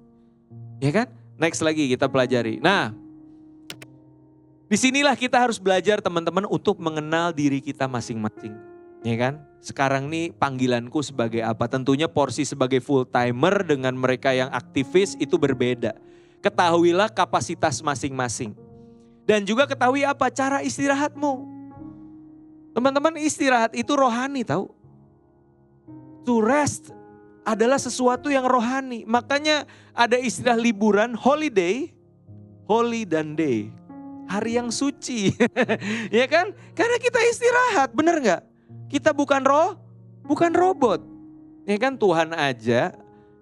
Ya kan? Next lagi kita pelajari. Nah, disinilah kita harus belajar teman-teman untuk mengenal diri kita masing-masing. Ya kan? Sekarang nih panggilanku sebagai apa? Tentunya porsi sebagai full timer dengan mereka yang aktivis itu berbeda. Ketahuilah kapasitas masing-masing. Dan juga ketahui apa? Cara istirahatmu. Teman-teman, istirahat itu rohani tahu. To rest adalah sesuatu yang rohani. Makanya ada istilah liburan, holiday, holy dan day. Hari yang suci. Ya kan? Karena kita istirahat, benar gak? Kita bukan robot. Ya kan, Tuhan aja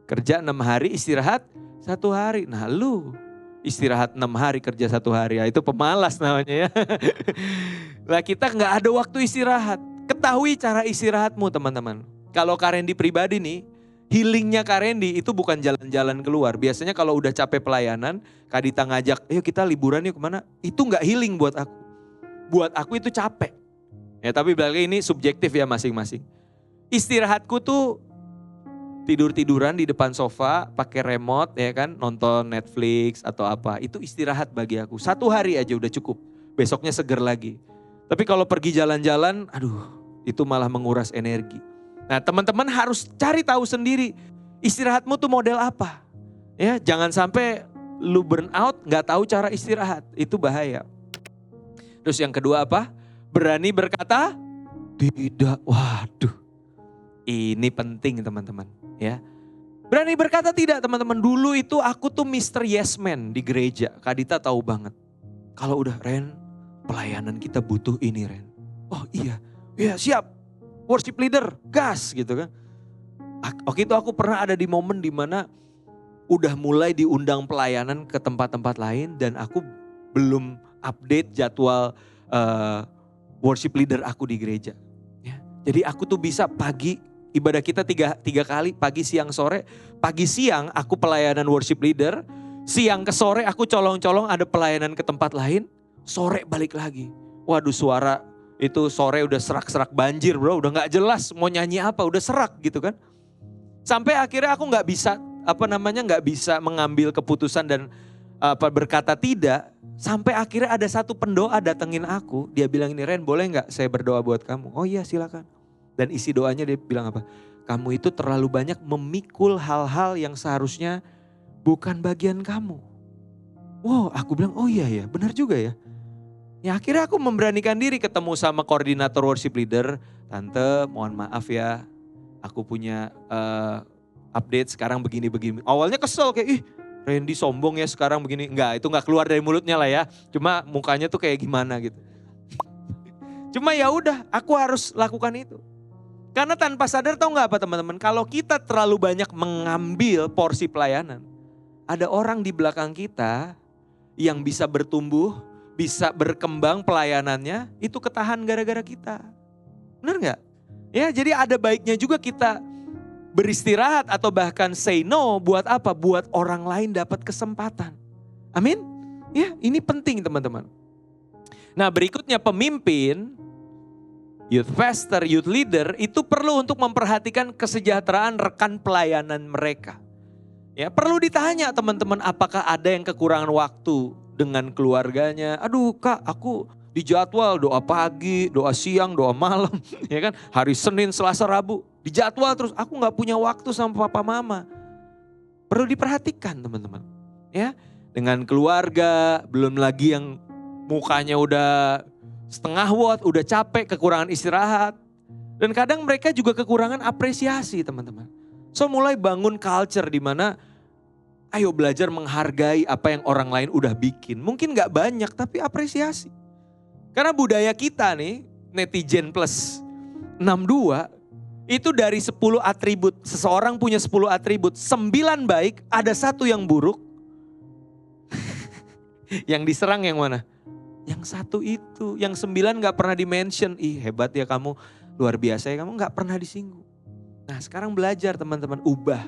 kerja 6 hari, istirahat 1 hari. Nah lu istirahat 6 hari, kerja 1 hari. Ya, itu pemalas namanya ya. Lah kita gak ada waktu istirahat. Ketahui cara istirahatmu teman-teman. Kalau Kak Randy pribadi nih, healingnya Kak Randy itu bukan jalan-jalan keluar. Biasanya kalau udah capek pelayanan, Kak Dita ngajak, ayo kita liburan yuk kemana. Itu gak healing buat aku. Buat aku itu capek. Ya tapi berarti ini subjektif ya masing-masing. Istirahatku tuh tidur-tiduran di depan sofa, pakai remote ya kan, nonton Netflix atau apa. Itu istirahat bagi aku. 1 hari aja udah cukup. Besoknya seger lagi. Tapi kalau pergi jalan-jalan, itu malah menguras energi. Nah teman-teman harus cari tahu sendiri istirahatmu tuh model apa. Ya jangan sampai lu burn out gak tahu cara istirahat. Itu bahaya. Terus yang kedua apa? Berani berkata tidak. Waduh ini penting teman-teman ya. Berani berkata tidak teman-teman. Dulu itu aku tuh Mr. Yes Man di gereja. Kak Dita tahu banget. Kalau udah Ren pelayanan kita butuh ini Ren. Oh iya siap. Worship leader, gas gitu kan. Waktu itu aku pernah ada di momen dimana udah mulai diundang pelayanan ke tempat-tempat lain dan aku belum update jadwal worship leader aku di gereja. Ya. Jadi aku tuh bisa pagi, ibadah kita tiga kali, pagi, siang, sore. Pagi, siang aku pelayanan worship leader, siang ke sore aku colong-colong ada pelayanan ke tempat lain, sore balik lagi. Waduh suara itu sore udah serak-serak banjir bro, udah gak jelas mau nyanyi apa, udah serak gitu kan. Sampai akhirnya aku gak bisa, gak bisa mengambil keputusan dan berkata tidak. Sampai akhirnya ada satu pendoa datengin aku, dia bilang ini Ren boleh gak saya berdoa buat kamu? Oh iya silakan. Dan isi doanya dia bilang apa? Kamu itu terlalu banyak memikul hal-hal yang seharusnya bukan bagian kamu. Wow aku bilang oh iya ya benar juga ya. Ya akhirnya aku memberanikan diri ketemu sama koordinator worship leader. Tante mohon maaf ya, aku punya update sekarang begini-begini. Awalnya kesel kayak Randy sombong ya sekarang begini. Enggak, itu enggak keluar dari mulutnya lah ya. Cuma mukanya tuh kayak gimana gitu. Cuma ya udah, aku harus lakukan itu. Karena tanpa sadar tahu nggak apa teman-teman, kalau kita terlalu banyak mengambil porsi pelayanan, ada orang di belakang kita yang bisa bertumbuh, bisa berkembang pelayanannya, itu ketahan gara-gara kita. Benar nggak? Ya, jadi ada baiknya juga kita beristirahat atau bahkan say no buat apa? Buat orang lain dapat kesempatan. Amin? Ya, ini penting teman-teman. Nah, berikutnya pemimpin, youth pastor, youth leader itu perlu untuk memperhatikan kesejahteraan rekan pelayanan mereka. Ya, perlu ditanya teman-teman, apakah ada yang kekurangan waktu dengan keluarganya? Aduh Kak, aku dijadwal doa pagi, doa siang, doa malam, ya kan? Hari Senin, Selasa, Rabu, dijadwal terus. Aku nggak punya waktu sama papa mama. Perlu diperhatikan teman-teman. Ya, dengan keluarga, belum lagi yang mukanya udah setengah watt, udah capek, kekurangan istirahat. Dan kadang mereka juga kekurangan apresiasi teman-teman. So mulai bangun culture di mana ayo belajar menghargai apa yang orang lain udah bikin. Mungkin gak banyak tapi apresiasi. Karena budaya kita nih, netizen plus 62, itu dari 10 atribut. Seseorang punya 10 atribut, 9 baik, ada 1 yang buruk. Yang diserang yang mana? Yang 1 itu, yang 9 gak pernah di-mention. Ih hebat ya kamu, luar biasa ya kamu, gak pernah disinggung. Nah sekarang belajar teman-teman, ubah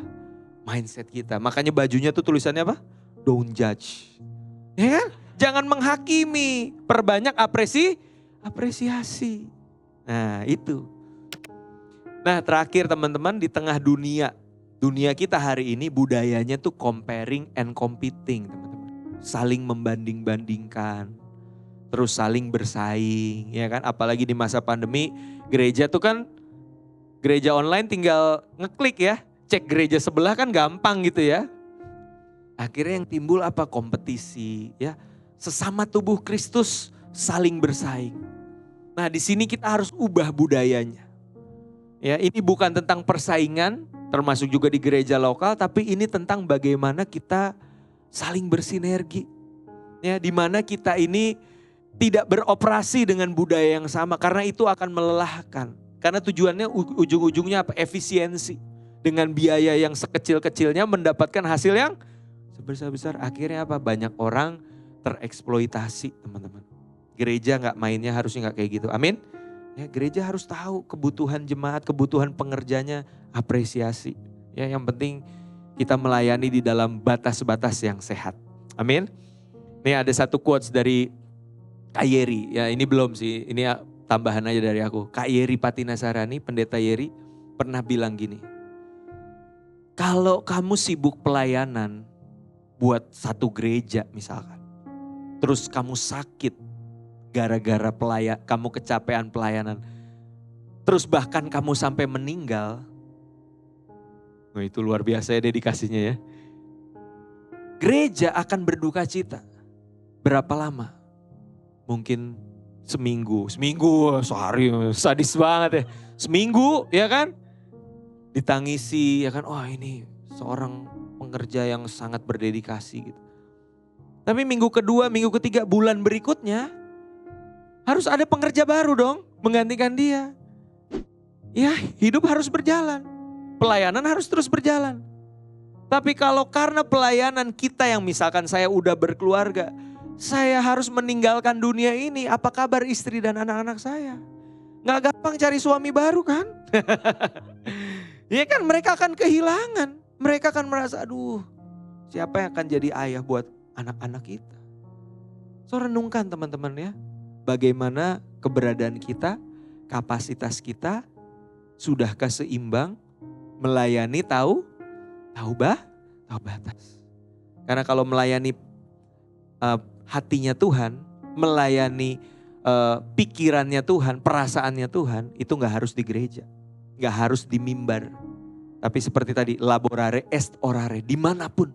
mindset kita. Makanya bajunya tuh tulisannya apa? Don't judge. Ya kan? Jangan menghakimi, perbanyak apresiasi. Nah itu. Nah terakhir teman-teman, di tengah dunia kita hari ini budayanya tuh comparing and competing teman-teman. Saling membanding-bandingkan. Terus saling bersaing, ya kan? Apalagi di masa pandemi, gereja tuh kan, gereja online tinggal ngeklik ya, cek gereja sebelah kan gampang gitu ya. Akhirnya yang timbul apa? Kompetisi, ya. Sesama tubuh Kristus saling bersaing. Nah, di sini kita harus ubah budayanya. Ya, ini bukan tentang persaingan, termasuk juga di gereja lokal, tapi ini tentang bagaimana kita saling bersinergi. Ya, di mana kita ini tidak beroperasi dengan budaya yang sama karena itu akan melelahkan. Karena tujuannya ujung-ujungnya apa? Efisiensi. Dengan biaya yang sekecil-kecilnya mendapatkan hasil yang sebesar-besar. Akhirnya apa? Banyak orang tereksploitasi teman-teman. Gereja gak mainnya harusnya gak kayak gitu. Amin. Ya, gereja harus tahu kebutuhan jemaat, kebutuhan pengerjanya, apresiasi. Ya, yang penting kita melayani di dalam batas-batas yang sehat. Amin. Nih ada satu quotes dari Kak Yeri, ya ini belum sih, ini tambahan aja dari aku. Kak Yeri Patinasarani, Pendeta Yeri pernah bilang gini, kalau kamu sibuk pelayanan buat satu gereja misalkan, terus kamu sakit gara-gara kamu kecapean pelayanan, terus bahkan kamu sampai meninggal, oh, itu luar biasa ya dedikasinya ya. Gereja akan berduka cita, berapa lama? Mungkin seminggu, sehari, sadis banget ya. Seminggu ya kan, ditangisi ya kan, wah ini seorang pengerja yang sangat berdedikasi gitu. Tapi minggu kedua, minggu ketiga, bulan berikutnya harus ada pengerja baru dong menggantikan dia. Ya hidup harus berjalan, pelayanan harus terus berjalan. Tapi kalau karena pelayanan kita yang misalkan saya udah berkeluarga, saya harus meninggalkan dunia ini, apa kabar istri dan anak-anak saya? Gak gampang cari suami baru kan? Ya kan mereka akan kehilangan. Mereka akan merasa aduh siapa yang akan jadi ayah buat anak-anak kita. So renungkan teman-teman ya. Bagaimana keberadaan kita, kapasitas kita, sudahkah seimbang melayani tahu batas. Karena kalau melayani hatinya Tuhan, melayani pikirannya Tuhan, perasaannya Tuhan, itu gak harus di gereja, gak harus di mimbar. Tapi seperti tadi, laborare est orare, dimanapun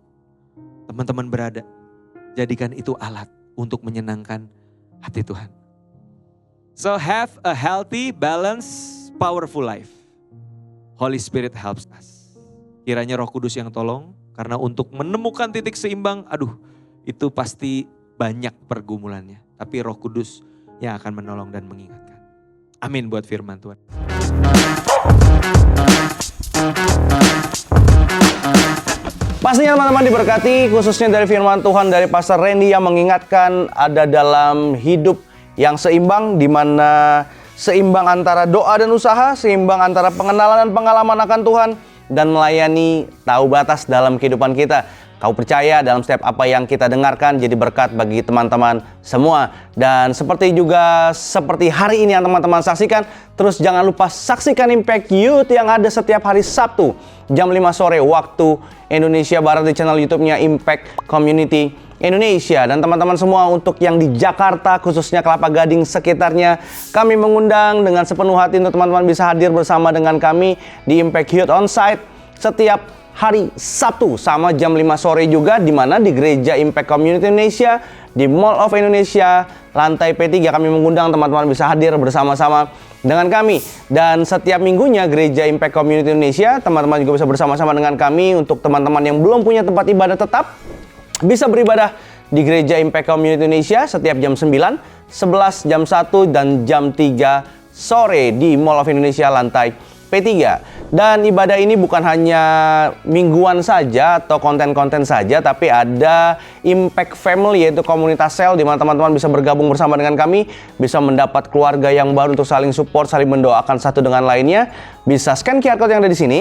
teman-teman berada, jadikan itu alat untuk menyenangkan hati Tuhan. So have a healthy, balanced, powerful life. Holy Spirit helps us. Kiranya Roh Kudus yang tolong, Karena untuk menemukan titik seimbang, itu pasti banyak pergumulannya. Tapi Roh Kudus yang akan menolong dan mengingatkan. Amin buat firman Tuhan. Pastinya teman-teman diberkati, khususnya dari firman Tuhan dari Pastor Randy yang mengingatkan ada dalam hidup yang seimbang, di mana seimbang antara doa dan usaha, seimbang antara pengenalan dan pengalaman akan Tuhan, dan melayani tahu batas dalam kehidupan kita. Kau percaya dalam setiap apa yang kita dengarkan jadi berkat bagi teman-teman semua. Dan seperti hari ini yang teman-teman saksikan, terus jangan lupa saksikan Impact Youth yang ada setiap hari Sabtu jam 5 sore waktu Indonesia Barat di channel YouTube-nya Impact Community Indonesia. Dan teman-teman semua untuk yang di Jakarta, khususnya Kelapa Gading sekitarnya, kami mengundang dengan sepenuh hati untuk teman-teman bisa hadir bersama dengan kami di Impact Youth Onsite setiap hari Sabtu sama jam 5 sore juga, di mana di Gereja Impact Community Indonesia di Mall of Indonesia lantai P3 kami mengundang teman-teman bisa hadir bersama-sama dengan kami. Dan setiap minggunya Gereja Impact Community Indonesia, teman-teman juga bisa bersama-sama dengan kami. Untuk teman-teman yang belum punya tempat ibadah tetap, bisa beribadah di Gereja Impact Community Indonesia setiap jam 9, 11, jam 1, dan jam 3 sore di Mall of Indonesia lantai P3. Dan ibadah ini bukan hanya mingguan saja atau konten-konten saja, tapi ada Impact Family, yaitu komunitas sel di mana teman-teman bisa bergabung bersama dengan kami, bisa mendapat keluarga yang baru untuk saling support, saling mendoakan satu dengan lainnya. Bisa scan QR code yang ada di sini.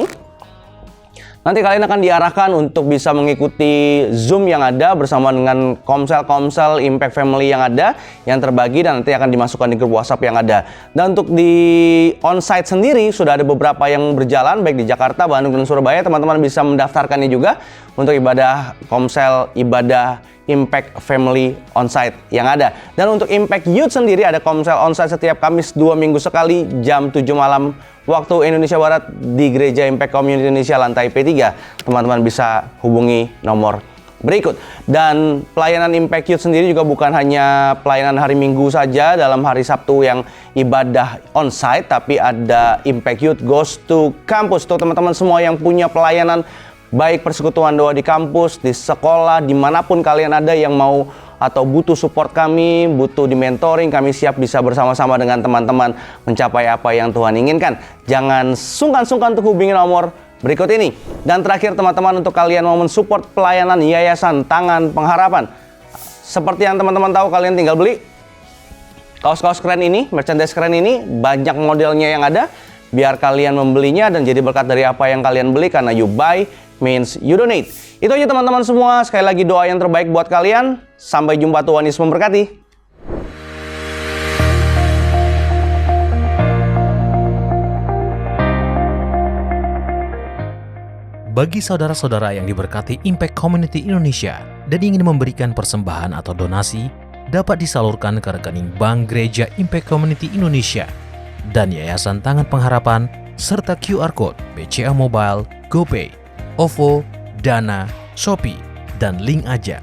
Nanti kalian akan diarahkan untuk bisa mengikuti Zoom yang ada bersama dengan komsel-komsel Impact Family yang ada, yang terbagi, dan nanti akan dimasukkan di grup WhatsApp yang ada. Dan untuk di onsite sendiri sudah ada beberapa yang berjalan baik di Jakarta, Bandung, dan Surabaya. Teman-teman bisa mendaftarkannya juga untuk ibadah komsel, ibadah Impact Family Onsite yang ada. Dan untuk Impact Youth sendiri ada komsel onsite setiap Kamis 2 minggu sekali jam 7 malam waktu Indonesia Barat di Gereja Impact Community Indonesia lantai P3. Teman-teman bisa hubungi nomor berikut. Dan pelayanan Impact Youth sendiri juga bukan hanya pelayanan hari Minggu saja dalam hari Sabtu yang ibadah onsite, tapi ada Impact Youth Goes to Campus. Tuh teman-teman semua yang punya pelayanan baik persekutuan doa di kampus, di sekolah, dimanapun kalian ada yang mau atau butuh support kami, butuh di mentoring, kami siap bisa bersama-sama dengan teman-teman mencapai apa yang Tuhan inginkan. Jangan sungkan-sungkan untuk hubungi nomor berikut ini. Dan terakhir teman-teman, untuk kalian mau mensupport pelayanan Yayasan Tangan Pengharapan, seperti yang teman-teman tahu, kalian tinggal beli kaos-kaos keren ini, merchandise keren ini, banyak modelnya yang ada. Biar kalian membelinya dan jadi berkat dari apa yang kalian beli, karena you buy means you donate. Itu aja teman-teman semua. Sekali lagi doa yang terbaik buat kalian. Sampai jumpa, Tuhan Yesus memberkati. Bagi saudara-saudara yang diberkati Impact Community Indonesia dan ingin memberikan persembahan atau donasi, dapat disalurkan ke rekening Bank Gereja Impact Community Indonesia dan Yayasan Tangan Pengharapan, serta QR Code BCA Mobile, GoPay, OVO, Dana, Shopee, dan link aja.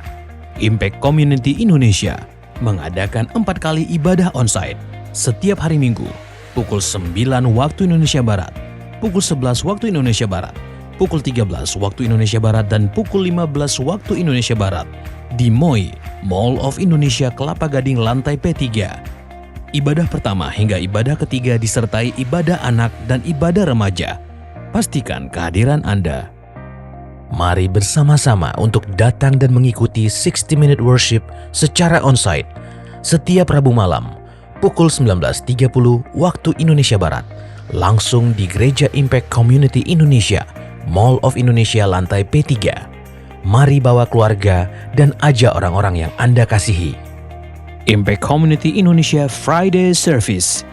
Impact Community Indonesia mengadakan 4 kali ibadah onsite setiap hari Minggu, pukul 9 waktu Indonesia Barat, pukul 11 waktu Indonesia Barat, pukul 13 waktu Indonesia Barat, dan pukul 15 waktu Indonesia Barat di MOI, Mall of Indonesia Kelapa Gading lantai P3. Ibadah pertama hingga ibadah ketiga disertai ibadah anak dan ibadah remaja. Pastikan kehadiran Anda. Mari bersama-sama untuk datang dan mengikuti 60 Minute Worship secara onsite setiap Rabu malam pukul 19.30 waktu Indonesia Barat, langsung di Gereja Impact Community Indonesia, Mall of Indonesia lantai P3. Mari bawa keluarga dan ajak orang-orang yang Anda kasihi. Impact Community Indonesia Friday Service,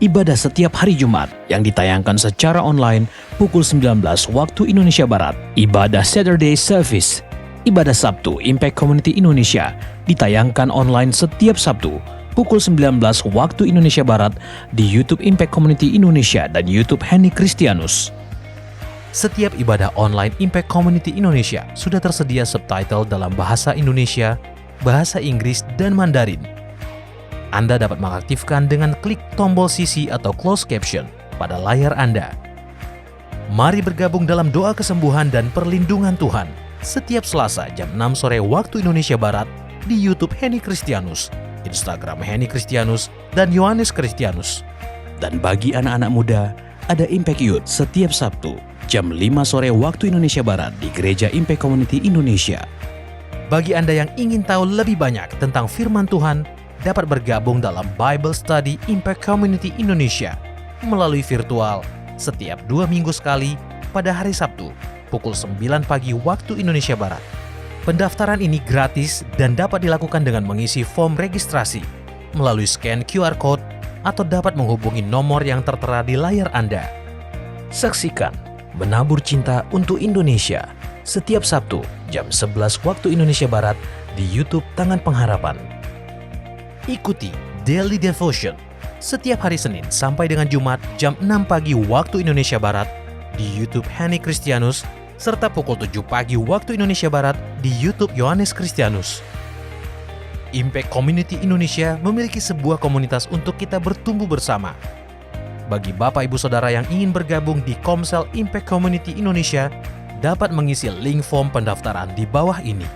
ibadah setiap hari Jumat yang ditayangkan secara online pukul 19 waktu Indonesia Barat. Ibadah Saturday Service, ibadah Sabtu Impact Community Indonesia ditayangkan online setiap Sabtu pukul 19 waktu Indonesia Barat di YouTube Impact Community Indonesia dan YouTube Henny Kristianus. Setiap ibadah online Impact Community Indonesia sudah tersedia subtitle dalam bahasa Indonesia, bahasa Inggris, dan Mandarin. Anda dapat mengaktifkan dengan klik tombol CC atau closed caption pada layar Anda. Mari bergabung dalam doa kesembuhan dan perlindungan Tuhan setiap Selasa jam 6 sore waktu Indonesia Barat di YouTube Henny Kristianus, Instagram Henny Kristianus, dan Yohanes Kristianus. Dan bagi anak-anak muda, ada Impact Youth setiap Sabtu jam 5 sore waktu Indonesia Barat di Gereja Impact Community Indonesia. Bagi Anda yang ingin tahu lebih banyak tentang firman Tuhan, dapat bergabung dalam Bible Study Impact Community Indonesia melalui virtual setiap 2 minggu sekali pada hari Sabtu pukul 9 pagi waktu Indonesia Barat. Pendaftaran ini gratis dan dapat dilakukan dengan mengisi form registrasi melalui scan QR Code atau dapat menghubungi nomor yang tertera di layar Anda. Saksikan Menabur Cinta untuk Indonesia setiap Sabtu jam 11 waktu Indonesia Barat di YouTube Tangan Pengharapan. Ikuti Daily Devotion setiap hari Senin sampai dengan Jumat jam 6 pagi waktu Indonesia Barat di YouTube Henny Kristianus serta pukul 7 pagi waktu Indonesia Barat di YouTube Yohanes Kristianus. Impact Community Indonesia memiliki sebuah komunitas untuk kita bertumbuh bersama. Bagi Bapak Ibu Saudara yang ingin bergabung di Komsel Impact Community Indonesia, dapat mengisi link form pendaftaran di bawah ini.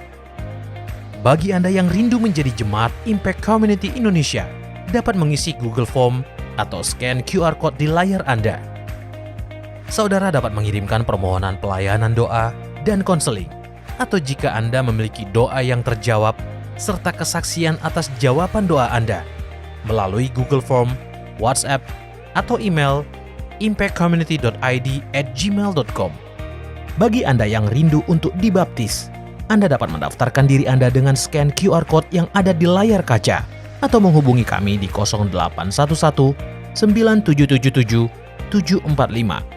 Bagi Anda yang rindu menjadi jemaat Impact Community Indonesia, dapat mengisi Google Form atau scan QR Code di layar Anda. Saudara dapat mengirimkan permohonan pelayanan doa dan konseling, atau jika Anda memiliki doa yang terjawab, serta kesaksian atas jawaban doa Anda, melalui Google Form, WhatsApp, atau email impactcommunity.id@gmail.com. Bagi Anda yang rindu untuk dibaptis, Anda dapat mendaftarkan diri Anda dengan scan QR Code yang ada di layar kaca atau menghubungi kami di 0811 9777 745.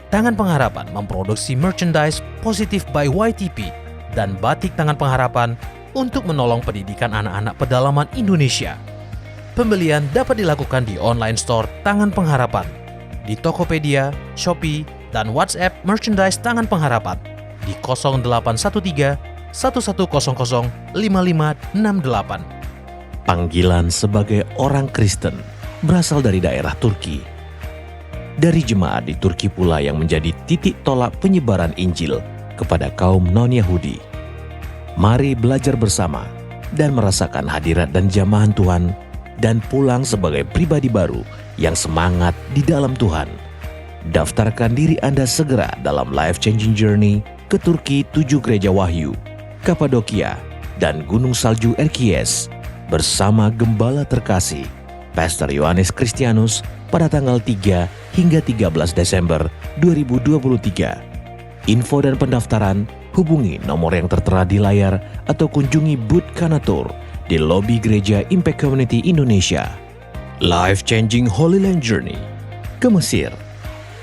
Tangan Pengharapan memproduksi merchandise Positive by YTP dan batik Tangan Pengharapan untuk menolong pendidikan anak-anak pedalaman Indonesia. Pembelian dapat dilakukan di online store Tangan Pengharapan, di Tokopedia, Shopee, dan WhatsApp merchandise Tangan Pengharapan di 0813 1100 5568. Panggilan sebagai orang Kristen berasal dari daerah Turki. Dari jemaat di Turki pula yang menjadi titik tolak penyebaran Injil kepada kaum non-Yahudi. Mari belajar bersama dan merasakan hadirat dan jamahan Tuhan dan pulang sebagai pribadi baru yang semangat di dalam Tuhan. Daftarkan diri Anda segera dalam Life Changing Journey ke Turki 7 Gereja Wahyu, Kapadokia, dan Gunung Salju Erciyes bersama Gembala Terkasih, Pastor Yohanes Kristianus pada tanggal 3 hingga 13 Desember 2023. Info dan pendaftaran hubungi nomor yang tertera di layar atau kunjungi booth Kanatur di lobi Gereja Impact Community Indonesia. Life Changing Holy Land Journey ke Mesir,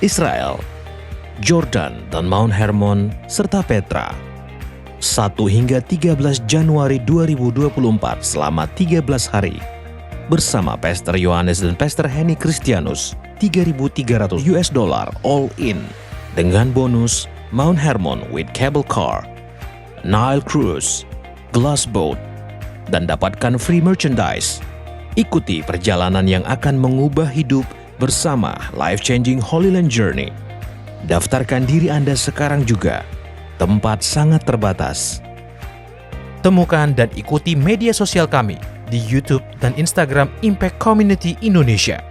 Israel, Jordan, dan Mount Hermon, serta Petra. 1 hingga 13 Januari 2024 selama 13 hari. Bersama Pastor Yohanes dan Pastor Henny Kristianus, $3.300 all in. Dengan bonus Mount Hermon with cable car, Nile Cruise, Glass Boat, dan dapatkan free merchandise. Ikuti perjalanan yang akan mengubah hidup bersama Life Changing Holy Land Journey. Daftarkan diri Anda sekarang juga. Tempat sangat terbatas. Temukan dan ikuti media sosial kami di YouTube dan Instagram Impact Community Indonesia.